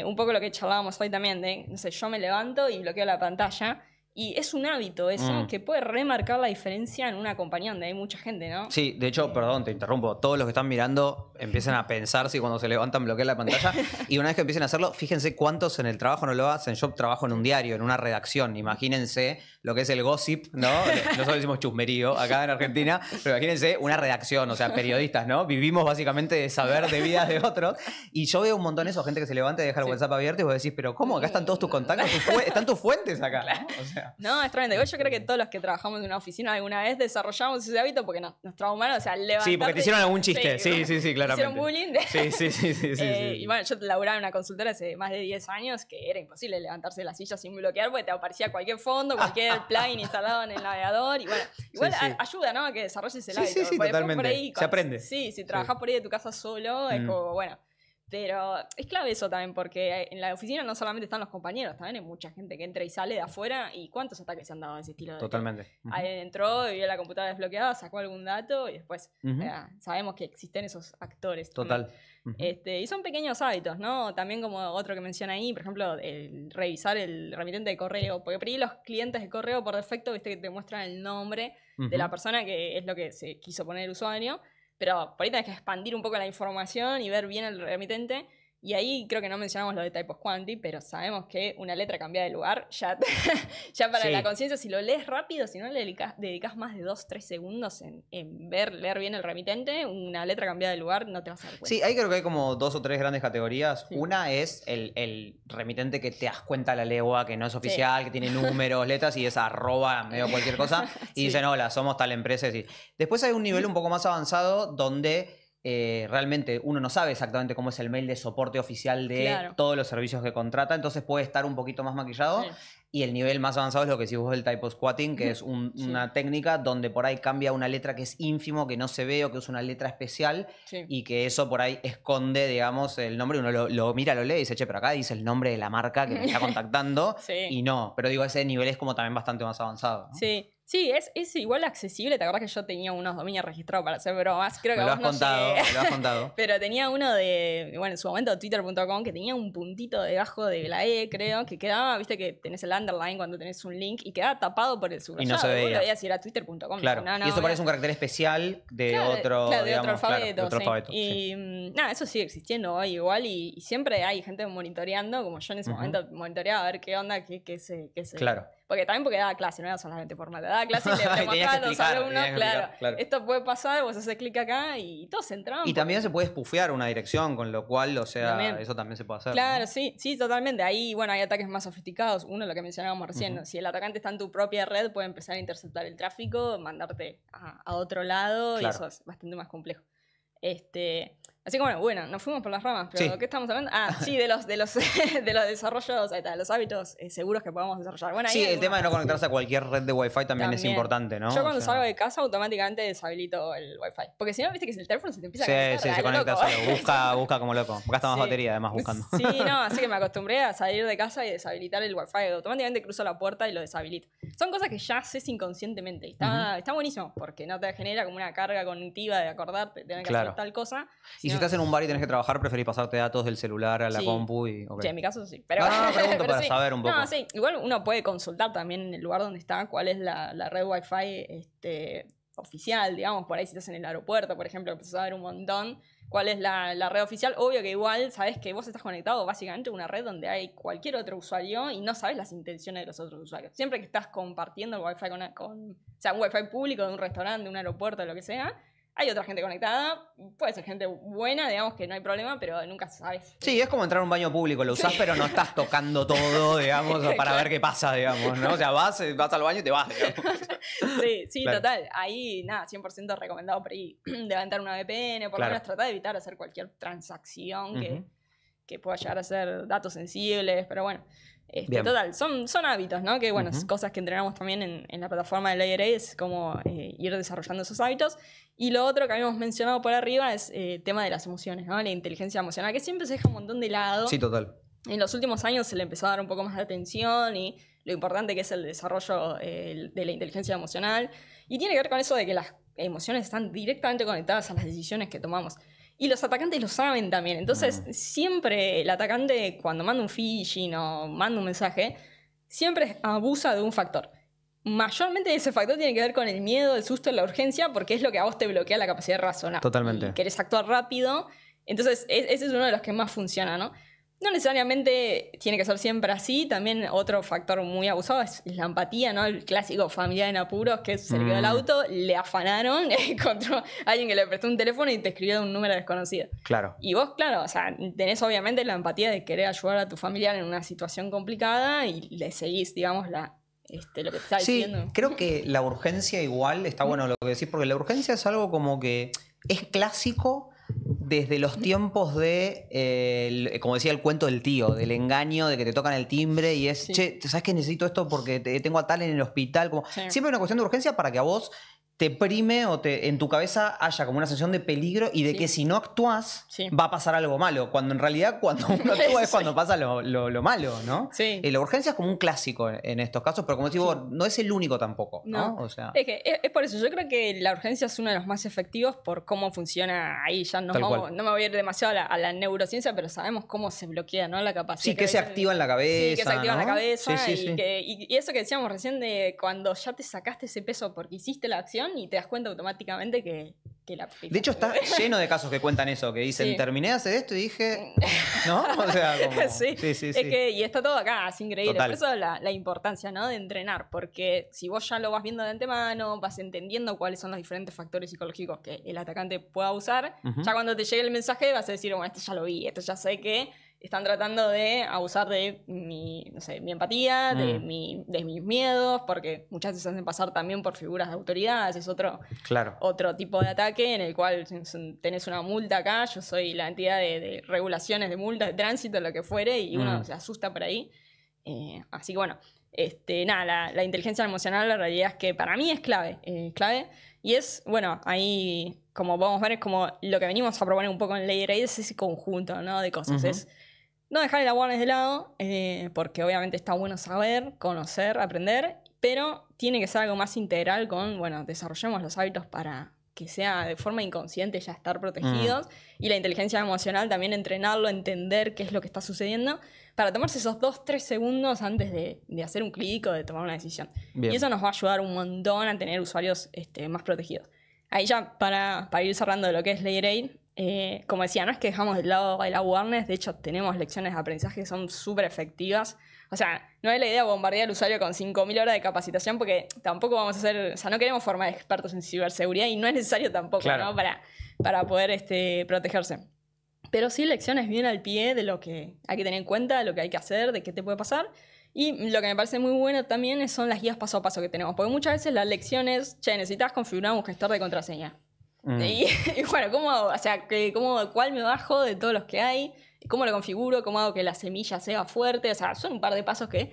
Un poco lo que charlábamos hoy también, de, no sé, yo me levanto y bloqueo la pantalla. Y es un hábito eso que puede remarcar la diferencia en una compañía donde hay mucha gente, ¿no? Sí, de hecho, perdón, te interrumpo. Todos los que están mirando empiecen a pensar si cuando se levantan bloquean la pantalla. Y una vez que empiecen a hacerlo, fíjense cuántos en el trabajo no lo hacen. Yo trabajo en un diario, en una redacción. Imagínense lo que es el gossip, ¿no? Nosotros decimos chusmerío acá en Argentina, pero imagínense una redacción, o sea, periodistas, ¿no? Vivimos básicamente de saber de vidas de otros. Y yo veo un montón eso, gente que se levanta y deja el WhatsApp abierto y vos decís, pero ¿cómo? Acá están todos tus contactos, están tus fuentes acá, ¿no? O sea. No, es tremendo. Yo creo que todos los que trabajamos en una oficina alguna vez desarrollamos ese hábito porque nos traumaron, o sea, levantarte... Sí, porque te hicieron algún chiste. Sí, claramente. Hicieron bullying. Sí. Y bueno, yo laburaba en una consultora hace más de 10 años que era imposible levantarse de la silla sin bloquear porque te aparecía cualquier fondo, cualquier plugin instalado en el navegador. Y bueno, igual ayuda, ¿no? A que desarrolles el hábito. Sí, totalmente. Por ahí, se aprende. Sí, si trabajás por ahí de tu casa solo, es como, bueno... Pero es clave eso también, porque en la oficina no solamente están los compañeros, también hay mucha gente que entra y sale de afuera. ¿Y cuántos ataques se han dado de ese estilo? Totalmente. Entró y vio la computadora desbloqueada, sacó algún dato y después sabemos que existen esos actores. Total. Y son pequeños hábitos, ¿no? También como otro que menciona ahí, por ejemplo, el revisar el remitente de correo, porque por ahí los clientes de correo por defecto, viste que te muestran el nombre de la persona, que es lo que se quiso poner el usuario. Pero por ahí tenés que expandir un poco la información y ver bien el remitente. Y ahí creo que no mencionamos lo de Typos Quanti, pero sabemos que una letra cambiada de lugar ya para la conciencia, si lo lees rápido, si no le dedicas más de 2-3 segundos en leer bien el remitente, una letra cambiada de lugar no te vas a dar cuenta. Sí, ahí creo que hay como 2 o 3 grandes categorías. Una es el remitente que te das cuenta a la legua, que no es oficial, que tiene números, letras y es arroba, medio cualquier cosa. Y dicen, hola, somos tal empresa. Y después hay un nivel un poco más avanzado donde... realmente uno no sabe exactamente cómo es el mail de soporte oficial de todos los servicios que contrata, entonces puede estar un poquito más maquillado. Y el nivel más avanzado es lo que decís vos del typo squatting, que es una técnica donde por ahí cambia una letra que es ínfimo, que no se ve o que es una letra especial y que eso por ahí esconde, digamos, el nombre. Uno lo mira, lo lee y dice, che, pero acá dice el nombre de la marca que me está contactando y no. Pero digo, ese nivel es como también bastante más avanzado, ¿no? Sí, es igual accesible. ¿Te acordás que yo tenía unos dominios registrados para hacer bromas? Creo que me lo has contado. Pero tenía uno de, bueno, en su momento twitter.com, que tenía un puntito debajo de la E, creo, que quedaba, viste que tenés el underline cuando tenés un link y quedaba tapado por el subrayado. Y no se veía. Vos lo veías si era twitter.com. Claro, y eso parece un carácter especial de otro alfabeto. Y nada, eso sigue existiendo hoy igual y siempre hay gente monitoreando, como yo en ese momento monitoreaba a ver qué onda, qué se... Claro. Porque también porque daba clase, no era solamente formato. Daba clase y le Tenías que mostraba a los explicar, alumnos, tenías que explicar, claro. esto puede pasar, vos haces clic acá y todos entraban. Y también se puede espufear una dirección, con lo cual, o sea, También. eso también se puede hacer. Claro, ¿no? sí, sí, totalmente. Ahí, bueno, hay ataques más sofisticados. Uno, lo que mencionábamos recién, ¿no? Si el atacante está en tu propia red, puede empezar a interceptar el tráfico, mandarte a otro lado, y Claro. eso es bastante más complejo. Así que bueno, nos fuimos por las ramas, pero Sí. ¿qué estamos hablando? Ah, sí, de los desarrollos, ahí está, de los hábitos seguros que podamos desarrollar. Bueno, ahí Sí, hay el tema de no algunos- conectarse a cualquier red de Wi-Fi también es importante, ¿no? Yo cuando O sea, salgo de casa automáticamente deshabilito el Wi-Fi. Porque si no, viste que el teléfono se te empieza a sí, conectar sí, a se lo conecta loco. solo. Busca como loco. Gasta más Sí. batería además buscando. Sí, no, así que me acostumbré a salir de casa y deshabilitar el Wi-Fi. Automáticamente cruzo la puerta y lo deshabilito. Son cosas que ya haces inconscientemente. Está buenísimo porque no te genera como una carga cognitiva de acordarte, tener que Claro. hacer tal cosa. Y si sino- estás en un bar y tenés que trabajar, preferís pasarte datos del celular a la Sí. compu y... ok. Sí, en mi caso sí. Pero, No, pregunto pero para sí. saber un poco. No, sí. Igual uno puede consultar también en el lugar donde está cuál es la red Wi-Fi oficial, digamos. Por ahí si estás en el aeropuerto, por ejemplo, empezás a ver un montón cuál es la red oficial. Obvio que igual sabes que vos estás conectado básicamente a una red donde hay cualquier otro usuario y no sabes las intenciones de los otros usuarios. Siempre que estás compartiendo el Wi-Fi o sea, un Wi-Fi público de un restaurante, de un aeropuerto, de lo que sea, hay otra gente conectada. Puede ser gente buena, digamos que no hay problema, pero nunca sabes. Sí, es como entrar a un baño público, lo usás, pero no estás tocando todo, digamos, para Claro. ver qué pasa, digamos, ¿no? O sea, vas al baño y te vas, digamos. Sí, Claro. total. Ahí, nada, 100% recomendado por ahí levantar una VPN, por lo Claro. menos tratar de evitar hacer cualquier transacción Ujú. que pueda llegar a ser datos sensibles, pero bueno. Bien. Total, son hábitos, ¿no? Que bueno, Ujú. cosas que entrenamos también en la plataforma de Layer 8 es como ir desarrollando esos hábitos. Y lo otro que habíamos mencionado por arriba es el tema de las emociones, ¿no? La inteligencia emocional, que siempre se deja un montón de lado. Sí, total. En los últimos años se le empezó a dar un poco más de atención y lo importante que es el desarrollo de la inteligencia emocional. Y tiene que ver con eso de que las emociones están directamente conectadas a las decisiones que tomamos. Y los atacantes lo saben también. Entonces, siempre el atacante, cuando manda un phishing o manda un mensaje, siempre abusa de un factor. Mayormente ese factor tiene que ver con el miedo, el susto, la urgencia, porque es lo que a vos te bloquea la capacidad de razonar. Totalmente. Y querés actuar rápido. Entonces, ese es uno de los que más funciona, ¿no? No necesariamente tiene que ser siempre así. También otro factor muy abusado es la empatía, ¿no? El clásico familiar en apuros que se le quedó el auto, le afanaron, encontró a alguien que le prestó un teléfono y te escribió de un número desconocido. Claro. Y vos, claro, o sea, tenés obviamente la empatía de querer ayudar a tu familiar en una situación complicada y le seguís, digamos, lo que te está Sí, diciendo. creo que la urgencia igual, está bueno lo que decís, porque la urgencia es algo como que es clásico desde los tiempos de, como decía el cuento del tío, del engaño, de que te tocan el timbre y es, Sí. che, ¿sabes que necesito esto porque tengo a tal en el hospital? Como, Sí. siempre hay una cuestión de urgencia para que a vos te prime o en tu cabeza haya como una sensación de peligro y de Sí. que si no actúas Sí. va a pasar algo malo, cuando en realidad cuando uno actúa es Sí. cuando pasa lo malo, ¿no? Sí. La urgencia es como un clásico en estos casos, pero como decís vos, no es el único tampoco, ¿no? O sea, Es que es por eso, yo creo que la urgencia es uno de los más efectivos por cómo funciona ahí. Ya Tal cual. no me voy a ir demasiado a la neurociencia, pero sabemos cómo se bloquea, ¿no? La capacidad. sí, que se activa en la cabeza. Sí, que se activa en la ¿no? cabeza. Sí, sí, sí. Y eso que decíamos recién de cuando ya te sacaste ese peso porque hiciste la acción y te das cuenta automáticamente que la... De hecho, está lleno de casos que cuentan eso, que dicen, Sí. terminé de hacer esto y dije, ¿no? O sea, como... Sí, sí. y está todo acá, es increíble. Total. Por eso la importancia, ¿no? De entrenar, porque si vos ya lo vas viendo de antemano, vas entendiendo cuáles son los diferentes factores psicológicos que el atacante pueda usar, Ujú. ya cuando te llegue el mensaje vas a decir, bueno, esto ya lo vi, esto ya sé que están tratando de abusar de mi empatía, de mis miedos, porque muchas veces hacen pasar también por figuras de autoridad, es otro Claro. tipo de ataque en el cual tenés una multa acá, yo soy la entidad de regulaciones de multas, de tránsito, lo que fuere, y uno se asusta por ahí. Así que bueno, nada, la inteligencia emocional la realidad es que para mí es clave, y es, bueno, ahí como vamos a ver es como lo que venimos a proponer un poco en Layer 8 es ese conjunto, ¿no? De cosas, Ujú. es no dejar el awareness de lado, porque obviamente está bueno saber, conocer, aprender, pero tiene que ser algo más integral con, bueno, desarrollemos los hábitos para que sea de forma inconsciente ya estar protegidos. Y la inteligencia emocional también entrenarlo, entender qué es lo que está sucediendo, para tomarse esos 2-3 segundos antes de hacer un clic o de tomar una decisión. Bien. Y eso nos va a ayudar un montón a tener usuarios más protegidos. Ahí ya, para ir cerrando de lo que es Layer 8, como decía, no es que dejamos de lado el awareness, de hecho tenemos lecciones de aprendizaje que son súper efectivas O sea, no es la idea bombardear al usuario con 5.000 horas de capacitación porque tampoco vamos a hacer, o sea, no queremos formar expertos en ciberseguridad y no es necesario tampoco, claro, ¿no? Para poder protegerse. Pero sí lecciones bien al pie de lo que hay que tener en cuenta, de lo que hay que hacer, de qué te puede pasar. Y lo que me parece muy bueno también son las guías paso a paso que tenemos. Porque muchas veces las lecciones, che, necesitas configurar un gestor de contraseña. Y bueno, ¿cómo hago? O sea, ¿cuál me bajo de todos los que hay? ¿Cómo lo configuro? ¿Cómo hago que la semilla sea fuerte? O sea, son un par de pasos que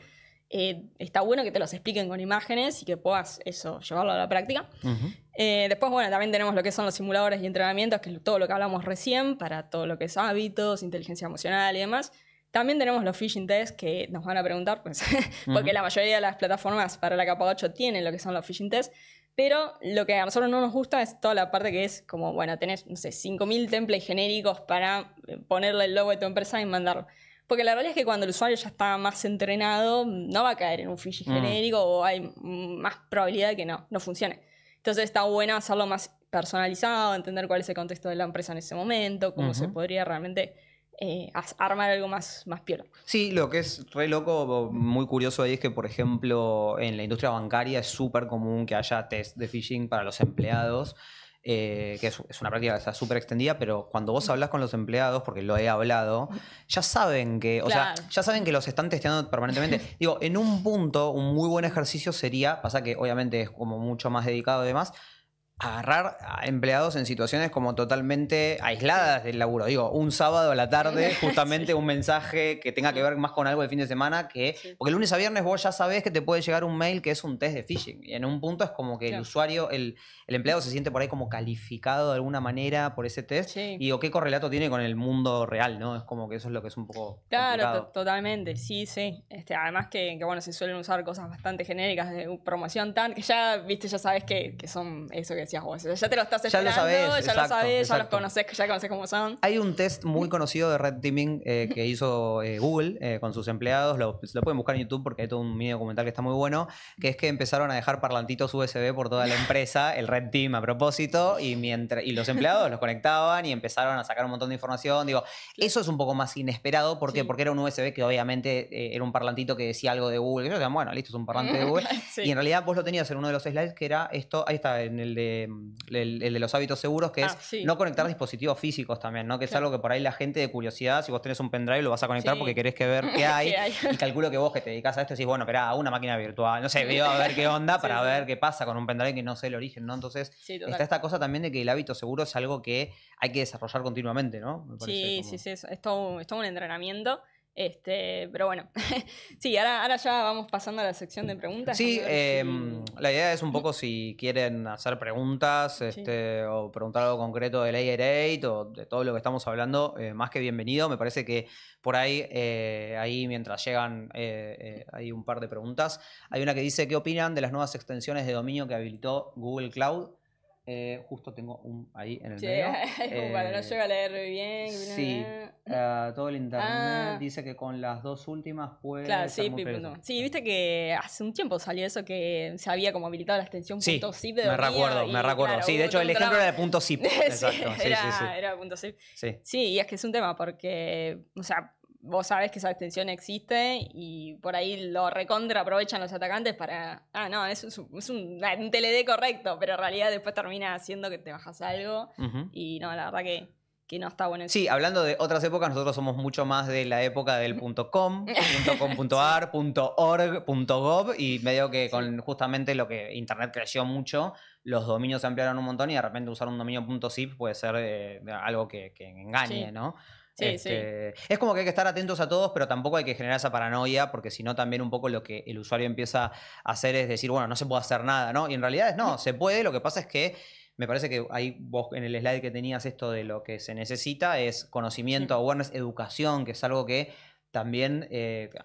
está bueno que te los expliquen con imágenes y que puedas eso, llevarlo a la práctica. Después, bueno, también tenemos lo que son los simuladores y entrenamientos, que es todo lo que hablamos recién, para todo lo que es hábitos, inteligencia emocional y demás. También tenemos los phishing tests que nos van a preguntar, pues, porque la mayoría de las plataformas para la capa 8 tienen lo que son los phishing tests. Pero lo que a nosotros no nos gusta es toda la parte que es como, bueno, tenés, no sé, 5.000 templates genéricos para ponerle el logo de tu empresa y mandarlo. Porque la realidad es que cuando el usuario ya está más entrenado, no va a caer en un phishing genérico o hay más probabilidad de que no funcione. Entonces está bueno hacerlo más personalizado, entender cuál es el contexto de la empresa en ese momento, cómo se podría realmente armar algo más piola. Sí, lo que es re loco, muy curioso ahí es que, por ejemplo, en la industria bancaria es súper común que haya test de phishing para los empleados, que es una práctica que está súper extendida, pero cuando vos hablas con los empleados, porque lo he hablado, ya saben que, o sea, ya saben que los están testeando permanentemente. Digo, en un punto, un muy buen ejercicio sería, pasa que obviamente es como mucho más dedicado y demás, agarrar a empleados en situaciones como totalmente aisladas del laburo. Digo, un sábado a la tarde, justamente un mensaje que tenga que ver más con algo de fin de semana, porque el lunes a viernes vos ya sabés que te puede llegar un mail que es un test de phishing. Y en un punto es como que el usuario, el empleado se siente por ahí como calificado de alguna manera por ese test. Y digo, ¿qué correlato tiene con el mundo real, no? Es como que eso es lo que es un poco complicado. Totalmente, sí. Además que, bueno, se suelen usar cosas bastante genéricas de promoción que ya, viste, ya sabes que son eso que decías vos. Ya te lo estás esperando, ya lo sabés, ya los conocés, ya conocés cómo son. Hay un test muy conocido de Red Teaming que hizo Google con sus empleados, lo pueden buscar en YouTube porque hay todo un mini documental que está muy bueno, que es que empezaron a dejar parlantitos USB por toda la empresa, el Red Team a propósito, y los empleados los conectaban y empezaron a sacar un montón de información. Digo, eso es un poco más inesperado. ¿Por qué? Porque era un USB que obviamente era un parlantito que decía algo de Google. Y yo decía, bueno, listo, es un parlante de Google. Y en realidad vos lo tenías en uno de los slides que era esto, ahí está, en el de los hábitos seguros, que es no conectar dispositivos físicos también, ¿no? Que es algo que por ahí la gente de curiosidad, si vos tenés un pendrive lo vas a conectar porque querés ver qué hay. Y calculo que vos que te dedicás a esto decís, bueno, esperá, una máquina virtual, no sé, veo a ver qué onda para ver qué pasa con un pendrive que no sé el origen, ¿no? Entonces está esta cosa también de que el hábito seguro es algo que hay que desarrollar continuamente, ¿no? Me parece sí, es todo un entrenamiento. Pero bueno, sí, ahora ya vamos pasando a la sección de preguntas. Sí, la idea es un poco si quieren hacer preguntas o preguntar algo concreto de Layer 8 o de todo lo que estamos hablando, más que bienvenido. Me parece que por ahí, mientras llegan, hay un par de preguntas. Hay una que dice, ¿qué opinan de las nuevas extensiones de dominio que habilitó Google Cloud? Justo tengo ahí en el medio. Bueno, no llego a leer bien. Sí, todo el internet dice que con las dos últimas puede ser muy peligroso. Sí, viste que hace un tiempo salió eso que se había como habilitado la extensión .zip de dominio. Me recuerdo. Claro, sí, de hecho el ejemplo era de .zip. Exacto. Era .zip. Sí, y es que es un tema porque, o sea, vos sabés que esa extensión existe y por ahí lo recontra aprovechan los atacantes para... es un TLD correcto, pero en realidad después termina haciendo que te bajas algo. Y no, la verdad que no está bueno eso. Sí, hablando de otras épocas, nosotros somos mucho más de la época del .com, .com.ar, .org, .gov y medio que con justamente lo que Internet creció mucho, los dominios se ampliaron un montón y de repente usar un dominio .zip puede ser algo que engañe, ¿no? Es como que hay que estar atentos a todos, pero tampoco hay que generar esa paranoia, porque si no también un poco lo que el usuario empieza a hacer es decir, bueno, no se puede hacer nada, ¿no? Y en realidad no, se puede, lo que pasa es que me parece que ahí vos en el slide que tenías esto de lo que se necesita es conocimiento, awareness, educación, que es algo que también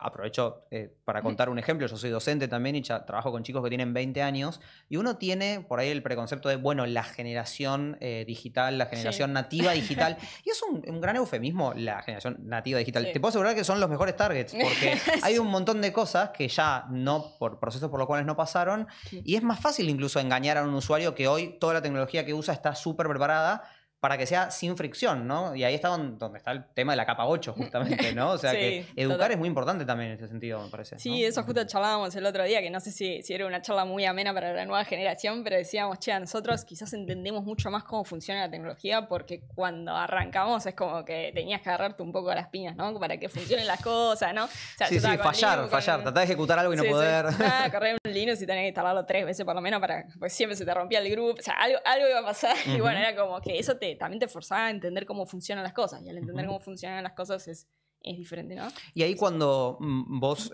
aprovecho para contar un ejemplo. Yo soy docente también y trabajo con chicos que tienen 20 años y uno tiene por ahí el preconcepto de, bueno, la generación digital, la generación nativa digital. Y es un gran eufemismo la generación nativa digital. Te puedo asegurar que son los mejores targets porque hay un montón de cosas que ya no, por procesos por los cuales no pasaron y es más fácil incluso engañar a un usuario que hoy toda la tecnología que usa está súper preparada. para que sea sin fricción, ¿no? Y ahí está donde está el tema de la capa 8, justamente, ¿no? O sea, Sí, que educar total. es muy importante también en ese sentido, me parece. Sí, ¿no? eso justo charlábamos el otro día, que no sé si era una charla muy amena para la nueva generación, pero decíamos, che, nosotros quizás entendemos mucho más cómo funciona la tecnología, porque cuando arrancamos es como que tenías que agarrarte un poco a las piñas, ¿no? Para que funcionen las cosas, ¿no? O sea, Sí, yo sí, estaba con fallar, Linux, tratar de ejecutar algo y no Sí, sí. poder. Nada, correr un Linux y tener que instalarlo 3 veces por lo menos pues siempre se te rompía el grupo, o sea, algo iba a pasar y bueno, era como que eso también te forzaba a entender cómo funcionan las cosas y al entender cómo funcionan las cosas es diferente, ¿no? Y ahí cuando vos,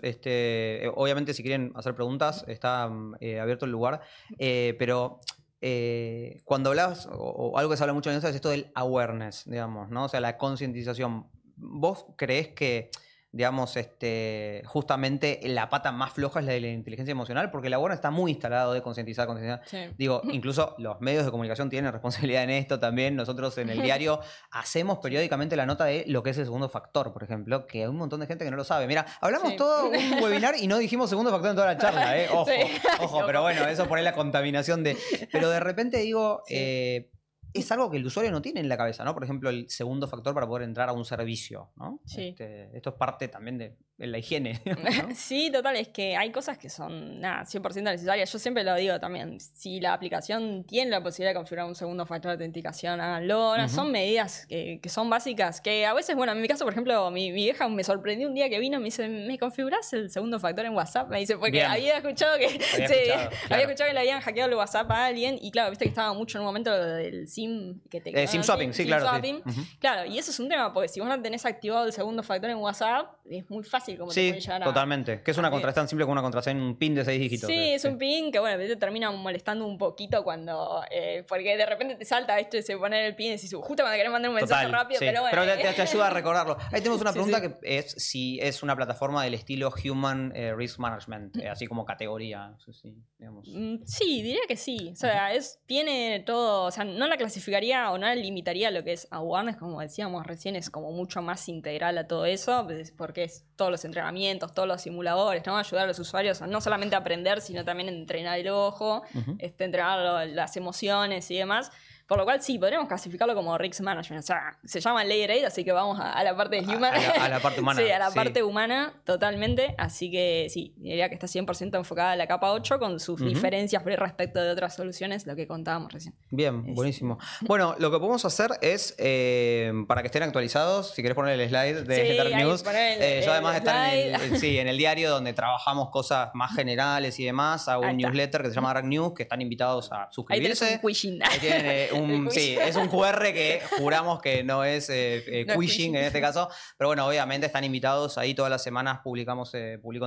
obviamente si quieren hacer preguntas, está abierto el lugar, pero cuando hablas, o algo que se habla mucho en eso, es esto del awareness, digamos, ¿no? O sea, la concientización. ¿Vos creés que, digamos, justamente la pata más floja es la de la inteligencia emocional? Porque el awareness está muy instalado de concientizar. Sí. Digo, incluso los medios de comunicación tienen responsabilidad en esto también. Nosotros en el diario hacemos periódicamente la nota de lo que es el segundo factor, por ejemplo, que hay un montón de gente que no lo sabe. Mira, hablamos Sí. todo un webinar y no dijimos segundo factor en toda la charla, ¿eh? Ojo, Sí. ojo, pero bueno, eso por ahí la contaminación de... Pero de repente digo... Sí. Es algo que el usuario no tiene en la cabeza, ¿no? Por ejemplo, el segundo factor para poder entrar a un servicio, ¿no? Sí. Esto es parte también de la higiene, ¿no? Sí, total, es que hay cosas que son, nada, 100% necesarias. Yo siempre lo digo también, si la aplicación tiene la posibilidad de configurar un segundo factor de autenticación, háganlo. Son medidas que son básicas, que a veces, bueno, en mi caso, por ejemplo, mi vieja me sorprendió un día que vino y me dice, ¿me configurás el segundo factor en WhatsApp? Me dice, porque Bien. había escuchado que Claro. había escuchado que le habían hackeado el WhatsApp a alguien y claro, viste que estaba mucho en un momento lo del SIM que te SIM swapping, sí, claro. swapping. Sí. Claro, y eso es un tema, porque si vos no tenés activado el segundo factor en WhatsApp, es muy fácil como te puede llegar a... Totalmente. Que es una a- contraseña tan simple como una contraseña, un PIN de 6 dígitos. Sí, es un pin que, bueno, te termina molestando un poquito cuando... porque de repente te salta esto y se pone el pin y decís, justo cuando querés mandar un mensaje Total, rápido, sí. pero bueno... te ayuda a recordarlo. Ahí tenemos una Sí, pregunta sí. que es si es una plataforma del estilo Human Risk Management, así como categoría. No sé si, digamos. Sí, diría que sí. O sea, tiene todo... O sea, no la clasificaría o no la limitaría a lo que es awareness, como decíamos recién, es como mucho más integral a todo eso, porque es todos los entrenamientos, todos los simuladores, ¿no? Ayudar a los usuarios a no solamente aprender, sino también entrenar el ojo, entrenar las emociones y demás. Por lo cual sí, podríamos clasificarlo como Risk Management. O sea, se llama Layer 8, así que vamos a la parte de human. A la parte humana. Sí, a la parte humana, totalmente. Así que sí, diría que está 100% enfocada a la capa 8 con sus diferencias respecto de otras soluciones, lo que contábamos recién. Bien, buenísimo. Bueno, lo que podemos hacer es, para que estén actualizados, si querés poner el slide de Sí, Dark ahí News. poner Yo además el estar slide. en el diario donde trabajamos cosas más generales y demás, hago Ahí un está. newsletter que se llama Dark News, que están invitados a Ahí tenés suscribirse. un quishing. Ahí tienen, sí, es un QR que juramos que no es No es quishing phishing. en este caso, pero bueno, obviamente están invitados ahí todas las semanas, publicamos, Sí. digo,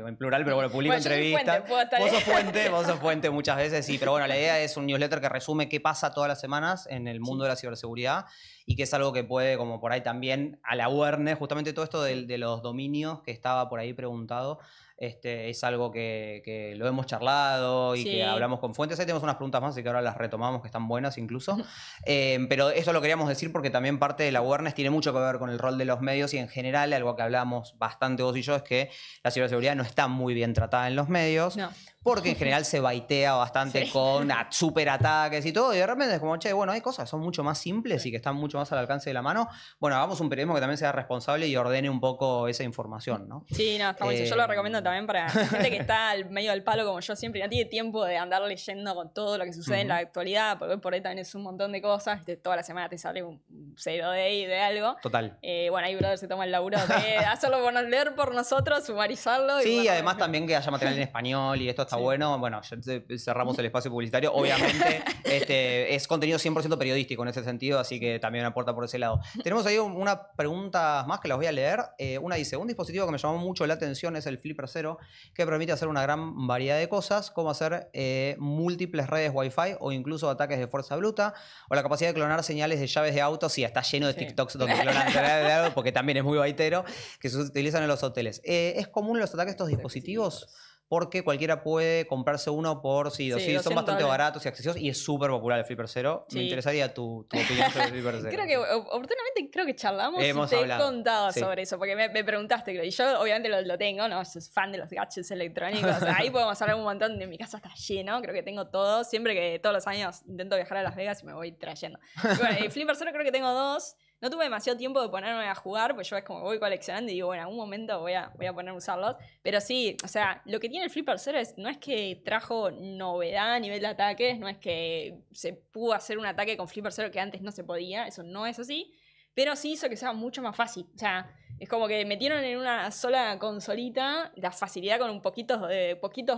en plural, pero bueno, publico Bueno, yo soy entrevistas. fuente, puedo estar Vos ahí. vos sos fuente muchas veces, sí, pero bueno, la idea es un newsletter que resume qué pasa todas las semanas en el mundo de la ciberseguridad y que es algo que puede, como por ahí también, a la awareness, justamente todo esto de los dominios que estaba por ahí preguntado, es algo que lo hemos charlado y Sí. que hablamos con fuentes. Ahí tenemos unas preguntas más, así que ahora las retomamos, que están buenas incluso. Pero eso lo queríamos decir porque también parte de la awareness tiene mucho que ver con el rol de los medios y en general, algo que hablamos bastante vos y yo, es que la ciberseguridad no está muy bien tratada en los medios. No. Porque en general se baitea bastante con super ataques y todo, y de repente es como, che, bueno, hay cosas que son mucho más simples y que están mucho más al alcance de la mano. Bueno, hagamos un periodismo que también sea responsable y ordene un poco esa información, ¿no? Sí, no, está buenísimo. Yo lo recomiendo también para gente que está al medio del palo como yo siempre y no tiene tiempo de andar leyendo con todo lo que sucede en la actualidad, porque por ahí también es un montón de cosas, toda la semana te sale un 0 de algo. Total. Bueno, ahí brother se toma el laburo de hacerlo por leer por nosotros, sumarizarlo. Sí, y bueno, además también que haya material en español y esto está Sí. bueno. Bueno, ya cerramos el espacio publicitario. Obviamente es contenido 100% periodístico en ese sentido, así que también aporta por ese lado. Tenemos ahí una pregunta más que las voy a leer. Una dice, un dispositivo que me llamó mucho la atención es el Flipper 0, que permite hacer una gran variedad de cosas, como hacer múltiples redes Wi-Fi o incluso ataques de fuerza bruta, o la capacidad de clonar señales de llaves de autos. Sí, está lleno de Sí. TikToks donde clonan señales de autos, porque también es muy baitero, que se utilizan en los hoteles. ¿Es común en los ataques estos dispositivos? porque cualquiera puede comprarse uno por sí o sí. Son bastante baratos y accesibles y es súper popular el Flipper Zero. Me interesaría tu opinión sobre el Flipper Zero. Creo que oportunamente charlamos y te he contado sobre eso, porque me preguntaste, y yo obviamente lo tengo, ¿no? Soy fan de los gadgets electrónicos. Ahí podemos hablar un montón. De mi casa está lleno, creo que tengo todo. Siempre que todos los años intento viajar a Las Vegas y me voy trayendo. Y bueno, el Flipper Zero creo que tengo 2. No tuve demasiado tiempo de ponerme a jugar, pues yo es como voy coleccionando y digo, bueno, en algún momento voy a poner a usarlos. Pero sí, o sea, lo que tiene el Flipper Zero no es que trajo novedad a nivel de ataques, no es que se pudo hacer un ataque con Flipper Zero que antes no se podía, eso no es así, pero sí hizo que sea mucho más fácil. O sea, es como que metieron en una sola consolita la facilidad con poquitos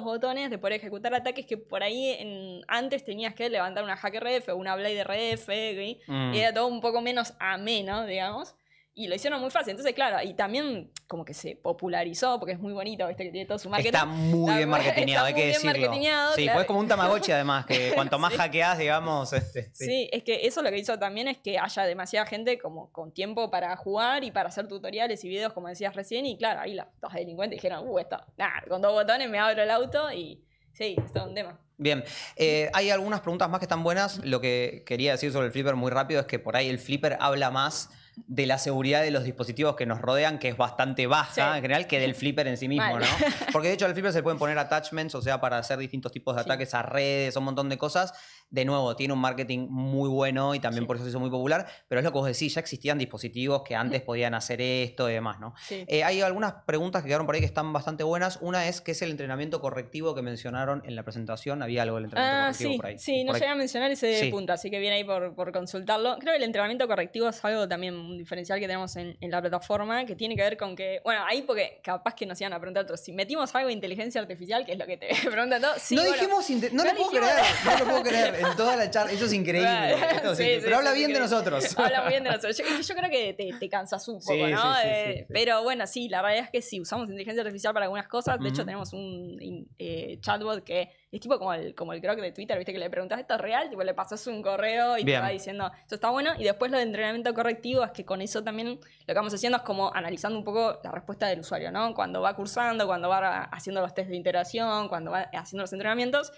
botones de poder ejecutar ataques que por ahí antes tenías que levantar una Hack RF o una Blade RF, y era todo un poco menos ameno, digamos. Y lo hicieron muy fácil. Entonces, claro, y también como que se popularizó, porque es muy bonito, ¿viste? Que tiene todo su marketing. Está muy bien marketingado, hay que decirlo. Sí, claro. Pues es como un Tamagotchi, además, que cuanto más hackeás, digamos... Sí, es que eso lo que hizo también es que haya demasiada gente como con tiempo para jugar y para hacer tutoriales y videos, como decías recién. Y claro, ahí los delincuentes dijeron, esto, nada, con 2 botones me abro el auto y... Sí, esto es un tema. Bien, hay algunas preguntas más que están buenas. Lo que quería decir sobre el Flipper muy rápido es que por ahí el Flipper habla más de la seguridad de los dispositivos que nos rodean, que es bastante baja en general, que del Flipper en sí mismo, ¿no? Porque de hecho al Flipper se pueden poner attachments, o sea, para hacer distintos tipos de ataques a redes, un montón de cosas. De nuevo, tiene un marketing muy bueno y también por eso se hizo muy popular, pero es lo que vos decís, ya existían dispositivos que antes podían hacer esto y demás, ¿no? Hay algunas preguntas que quedaron por ahí que están bastante buenas. Una es, ¿qué es el entrenamiento correctivo que mencionaron en la presentación? Había algo del entrenamiento correctivo por ahí. Sí, no llegué a mencionar ese punto, así que viene ahí por consultarlo. Creo que el entrenamiento correctivo es algo también, un diferencial que tenemos en la plataforma, que tiene que ver con que, bueno, ahí porque capaz que nos iban a preguntar otros, si metimos algo de inteligencia artificial, que es lo que te preguntan todos. Sí, no dijimos, no lo puedo creer, en toda la charla, eso es increíble. Pero habla bien de nosotros. Habla muy bien de nosotros. Yo creo que te cansas un poco, ¿no? Pero bueno, sí, la realidad es que sí, usamos inteligencia artificial para algunas cosas. De hecho, tenemos un chatbot que es tipo como el Grok de Twitter, ¿viste? Que le preguntás, ¿esto es real? Tipo, le pasas un correo y te va diciendo, esto está bueno. Y después lo de entrenamiento correctivo es que con eso también lo que vamos haciendo es como analizando un poco la respuesta del usuario, ¿no? Cuando va cursando, cuando va haciendo los test de interacción, cuando va haciendo los entrenamientos,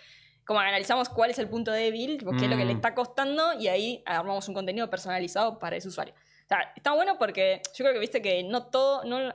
como analizamos cuál es el punto débil, qué es lo que le está costando, y ahí armamos un contenido personalizado para ese usuario. O sea, está bueno porque yo creo que viste que no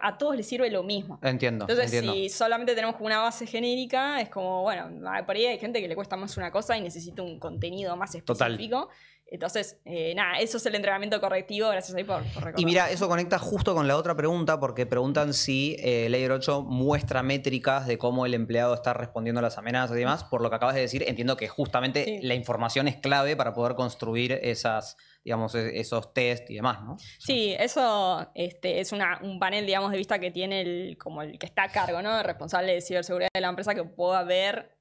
a todos les sirve lo mismo. Entiendo. Entonces, si solamente tenemos como una base genérica, es como, bueno, por ahí hay gente que le cuesta más una cosa y necesita un contenido más específico. Total. Entonces, nada, eso es el entrenamiento correctivo, gracias ahí por recordar. Y mira, eso conecta justo con la otra pregunta, porque preguntan si Layer 8 muestra métricas de cómo el empleado está respondiendo a las amenazas y demás. Por lo que acabas de decir, entiendo que justamente la información es clave para poder construir esos test y demás, ¿no? Sí, eso es un panel, digamos, de vista que tiene como el que está a cargo, ¿no? El responsable de ciberseguridad de la empresa, que pueda ver,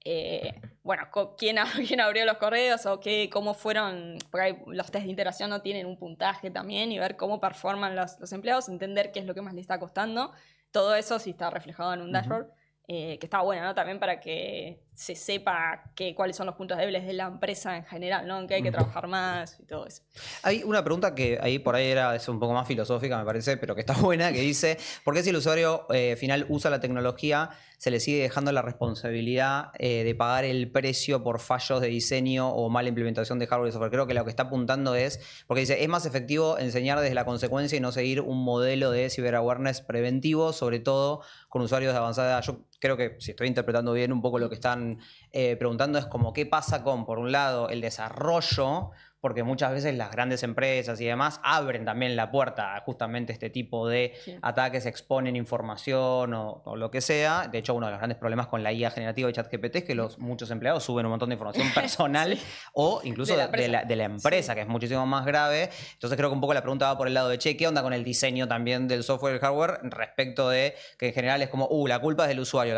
bueno, quién abrió los correos o cómo fueron, porque los test de interacción no tienen un puntaje también, y ver cómo performan los empleados, entender qué es lo que más le está costando. Todo eso sí está reflejado en un dashboard. Que está bueno, ¿no? También para que se sepa cuáles son los puntos débiles de la empresa en general, ¿no? En qué hay que trabajar más y todo eso. Hay una pregunta que por ahí es un poco más filosófica, me parece, pero que está buena, que dice, ¿por qué si el usuario final usa la tecnología, se le sigue dejando la responsabilidad de pagar el precio por fallos de diseño o mala implementación de hardware y software? Creo que lo que está apuntando es, porque dice, es más efectivo enseñar desde la consecuencia y no seguir un modelo de cyberawareness preventivo, sobre todo con usuarios de avanzada edad. Yo creo que, si estoy interpretando bien un poco lo que están preguntando, es como qué pasa con, por un lado, el desarrollo, porque muchas veces las grandes empresas y demás abren también la puerta a justamente este tipo de ataques, exponen información o lo que sea. De hecho, uno de los grandes problemas con la IA generativa de ChatGPT es que muchos empleados suben un montón de información personal o incluso de la empresa, que es muchísimo más grave. Entonces creo que un poco la pregunta va por el lado de, ¿qué onda con el diseño también del software y el hardware respecto de que en general es como, la culpa es del usuario,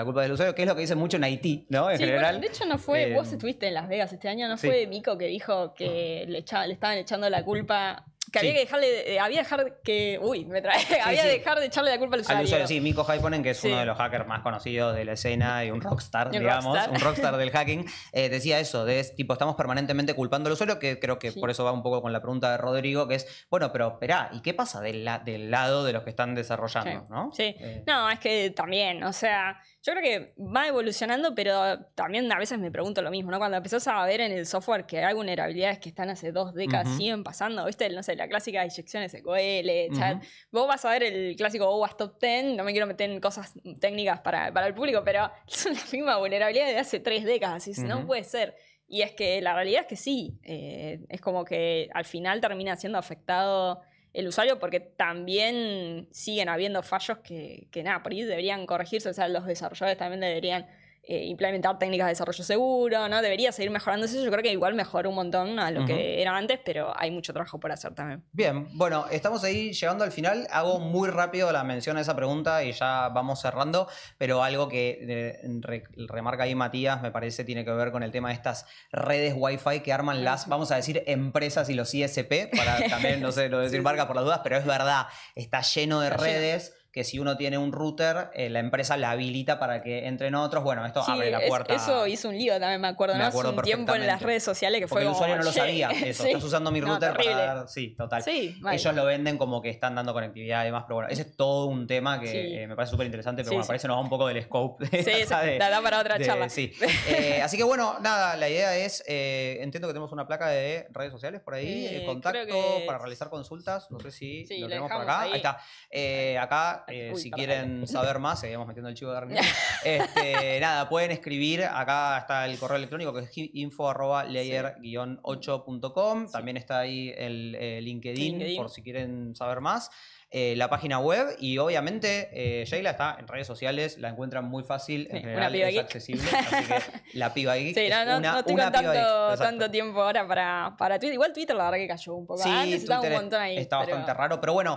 que es lo que dicen mucho en Haití, ¿no? En general. Bueno, de hecho no fue, vos estuviste en Las Vegas este año, ¿no fue Mico que dijo que le estaban echando la culpa, que había que dejar de echarle la culpa al usuario? Sí, Mikko Hyppönen, que es uno de los hackers más conocidos de la escena y un rockstar, un rockstar del hacking, decía eso, estamos permanentemente culpando al usuario, que creo que por eso va un poco con la pregunta de Rodrigo, que es, bueno, pero esperá, ¿y qué pasa del lado de los que están desarrollando? ¿No? Sí. No, es que también, o sea, Yo creo que va evolucionando, pero también a veces me pregunto lo mismo, ¿no? Cuando empezás a ver en el software que hay vulnerabilidades que están hace 2 décadas, siguen pasando, ¿viste? No sé, la clásica inyección SQL, chat. Vos vas a ver el clásico OWASP Top 10, no me quiero meter en cosas técnicas para el público, pero son la misma vulnerabilidad de hace 3 décadas, y no puede ser. Y es que la realidad es que sí, es como que al final termina siendo afectado el usuario porque también siguen habiendo fallos que nada, por ahí deberían corregirse, o sea, los desarrolladores también deberían implementar técnicas de desarrollo seguro, ¿no? Debería seguir mejorando eso. Yo creo que igual mejoró un montón a lo que era antes, pero hay mucho trabajo por hacer también. Bien, bueno, estamos ahí llegando al final. Hago muy rápido la mención a esa pregunta y ya vamos cerrando, pero algo que remarca ahí Matías, me parece, tiene que ver con el tema de estas redes Wi-Fi que arman las, vamos a decir, empresas y los ISP, para también, no sé, lo decir marca por las dudas, pero es verdad, está lleno de redes que si uno tiene un router, la empresa la habilita para que entren otros. Bueno, esto abre la puerta. Eso hizo un lío también, me acuerdo, ¿no? Hace un tiempo en las redes sociales que porque fue el usuario no lo sabía. Eso, estás usando mi router para dar... Sí, total. Sí, ellos lo venden como que están dando conectividad y demás, pero bueno, ese es todo un tema que me parece súper interesante, pero bueno, parece nos va un poco del scope. Da para otra charla. Sí. Así que bueno, nada, la idea es, entiendo que tenemos una placa de redes sociales por ahí, contacto para realizar consultas, no sé si lo tenemos por acá. Ahí está. Acá, si quieren saber más, seguimos metiendo el chivo de Armin. Nada, pueden escribir, acá está el correo electrónico que es info@layer-8.com, también está ahí el LinkedIn por si quieren saber más. La página web y obviamente Sheila está en redes sociales, la encuentran muy fácil, en general es accesible, así que la Piba Geek es no tengo tanto tiempo ahora para Twitter, igual Twitter la verdad que cayó un poco, antes estaba un montón ahí. Está bastante raro, pero bueno,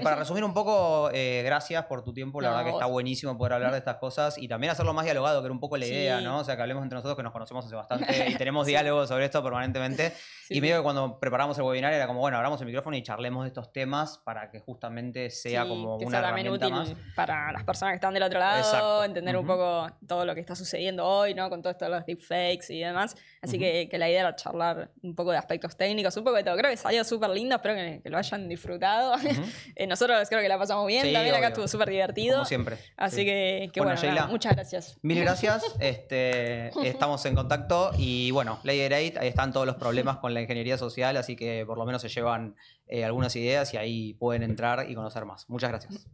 para resumir un poco, gracias por tu tiempo, la verdad que está buenísimo poder hablar de estas cosas y también hacerlo más dialogado, que era un poco la idea, ¿no? O sea, que hablemos entre nosotros, que nos conocemos hace bastante y tenemos diálogos sobre esto permanentemente. Y medio que cuando preparamos el webinar era como, bueno, abramos el micrófono y charlemos de estos temas para que justamente sea como una herramienta útil más para las personas que están del otro lado, entender un poco todo lo que está sucediendo hoy, ¿no? Con todo esto de los deepfakes y demás. Así que la idea era charlar un poco de aspectos técnicos, un poco de todo. Creo que salió súper lindo, espero que lo hayan disfrutado. Nosotros creo que la pasamos bien, también acá estuvo súper divertido. Como siempre. Así que bueno, Sheila, muchas gracias. Mil gracias, estamos en contacto y bueno, Layer 8, ahí están todos los problemas con la ingeniería social, así que por lo menos se llevan algunas ideas y ahí pueden entrar y conocer más. Muchas gracias.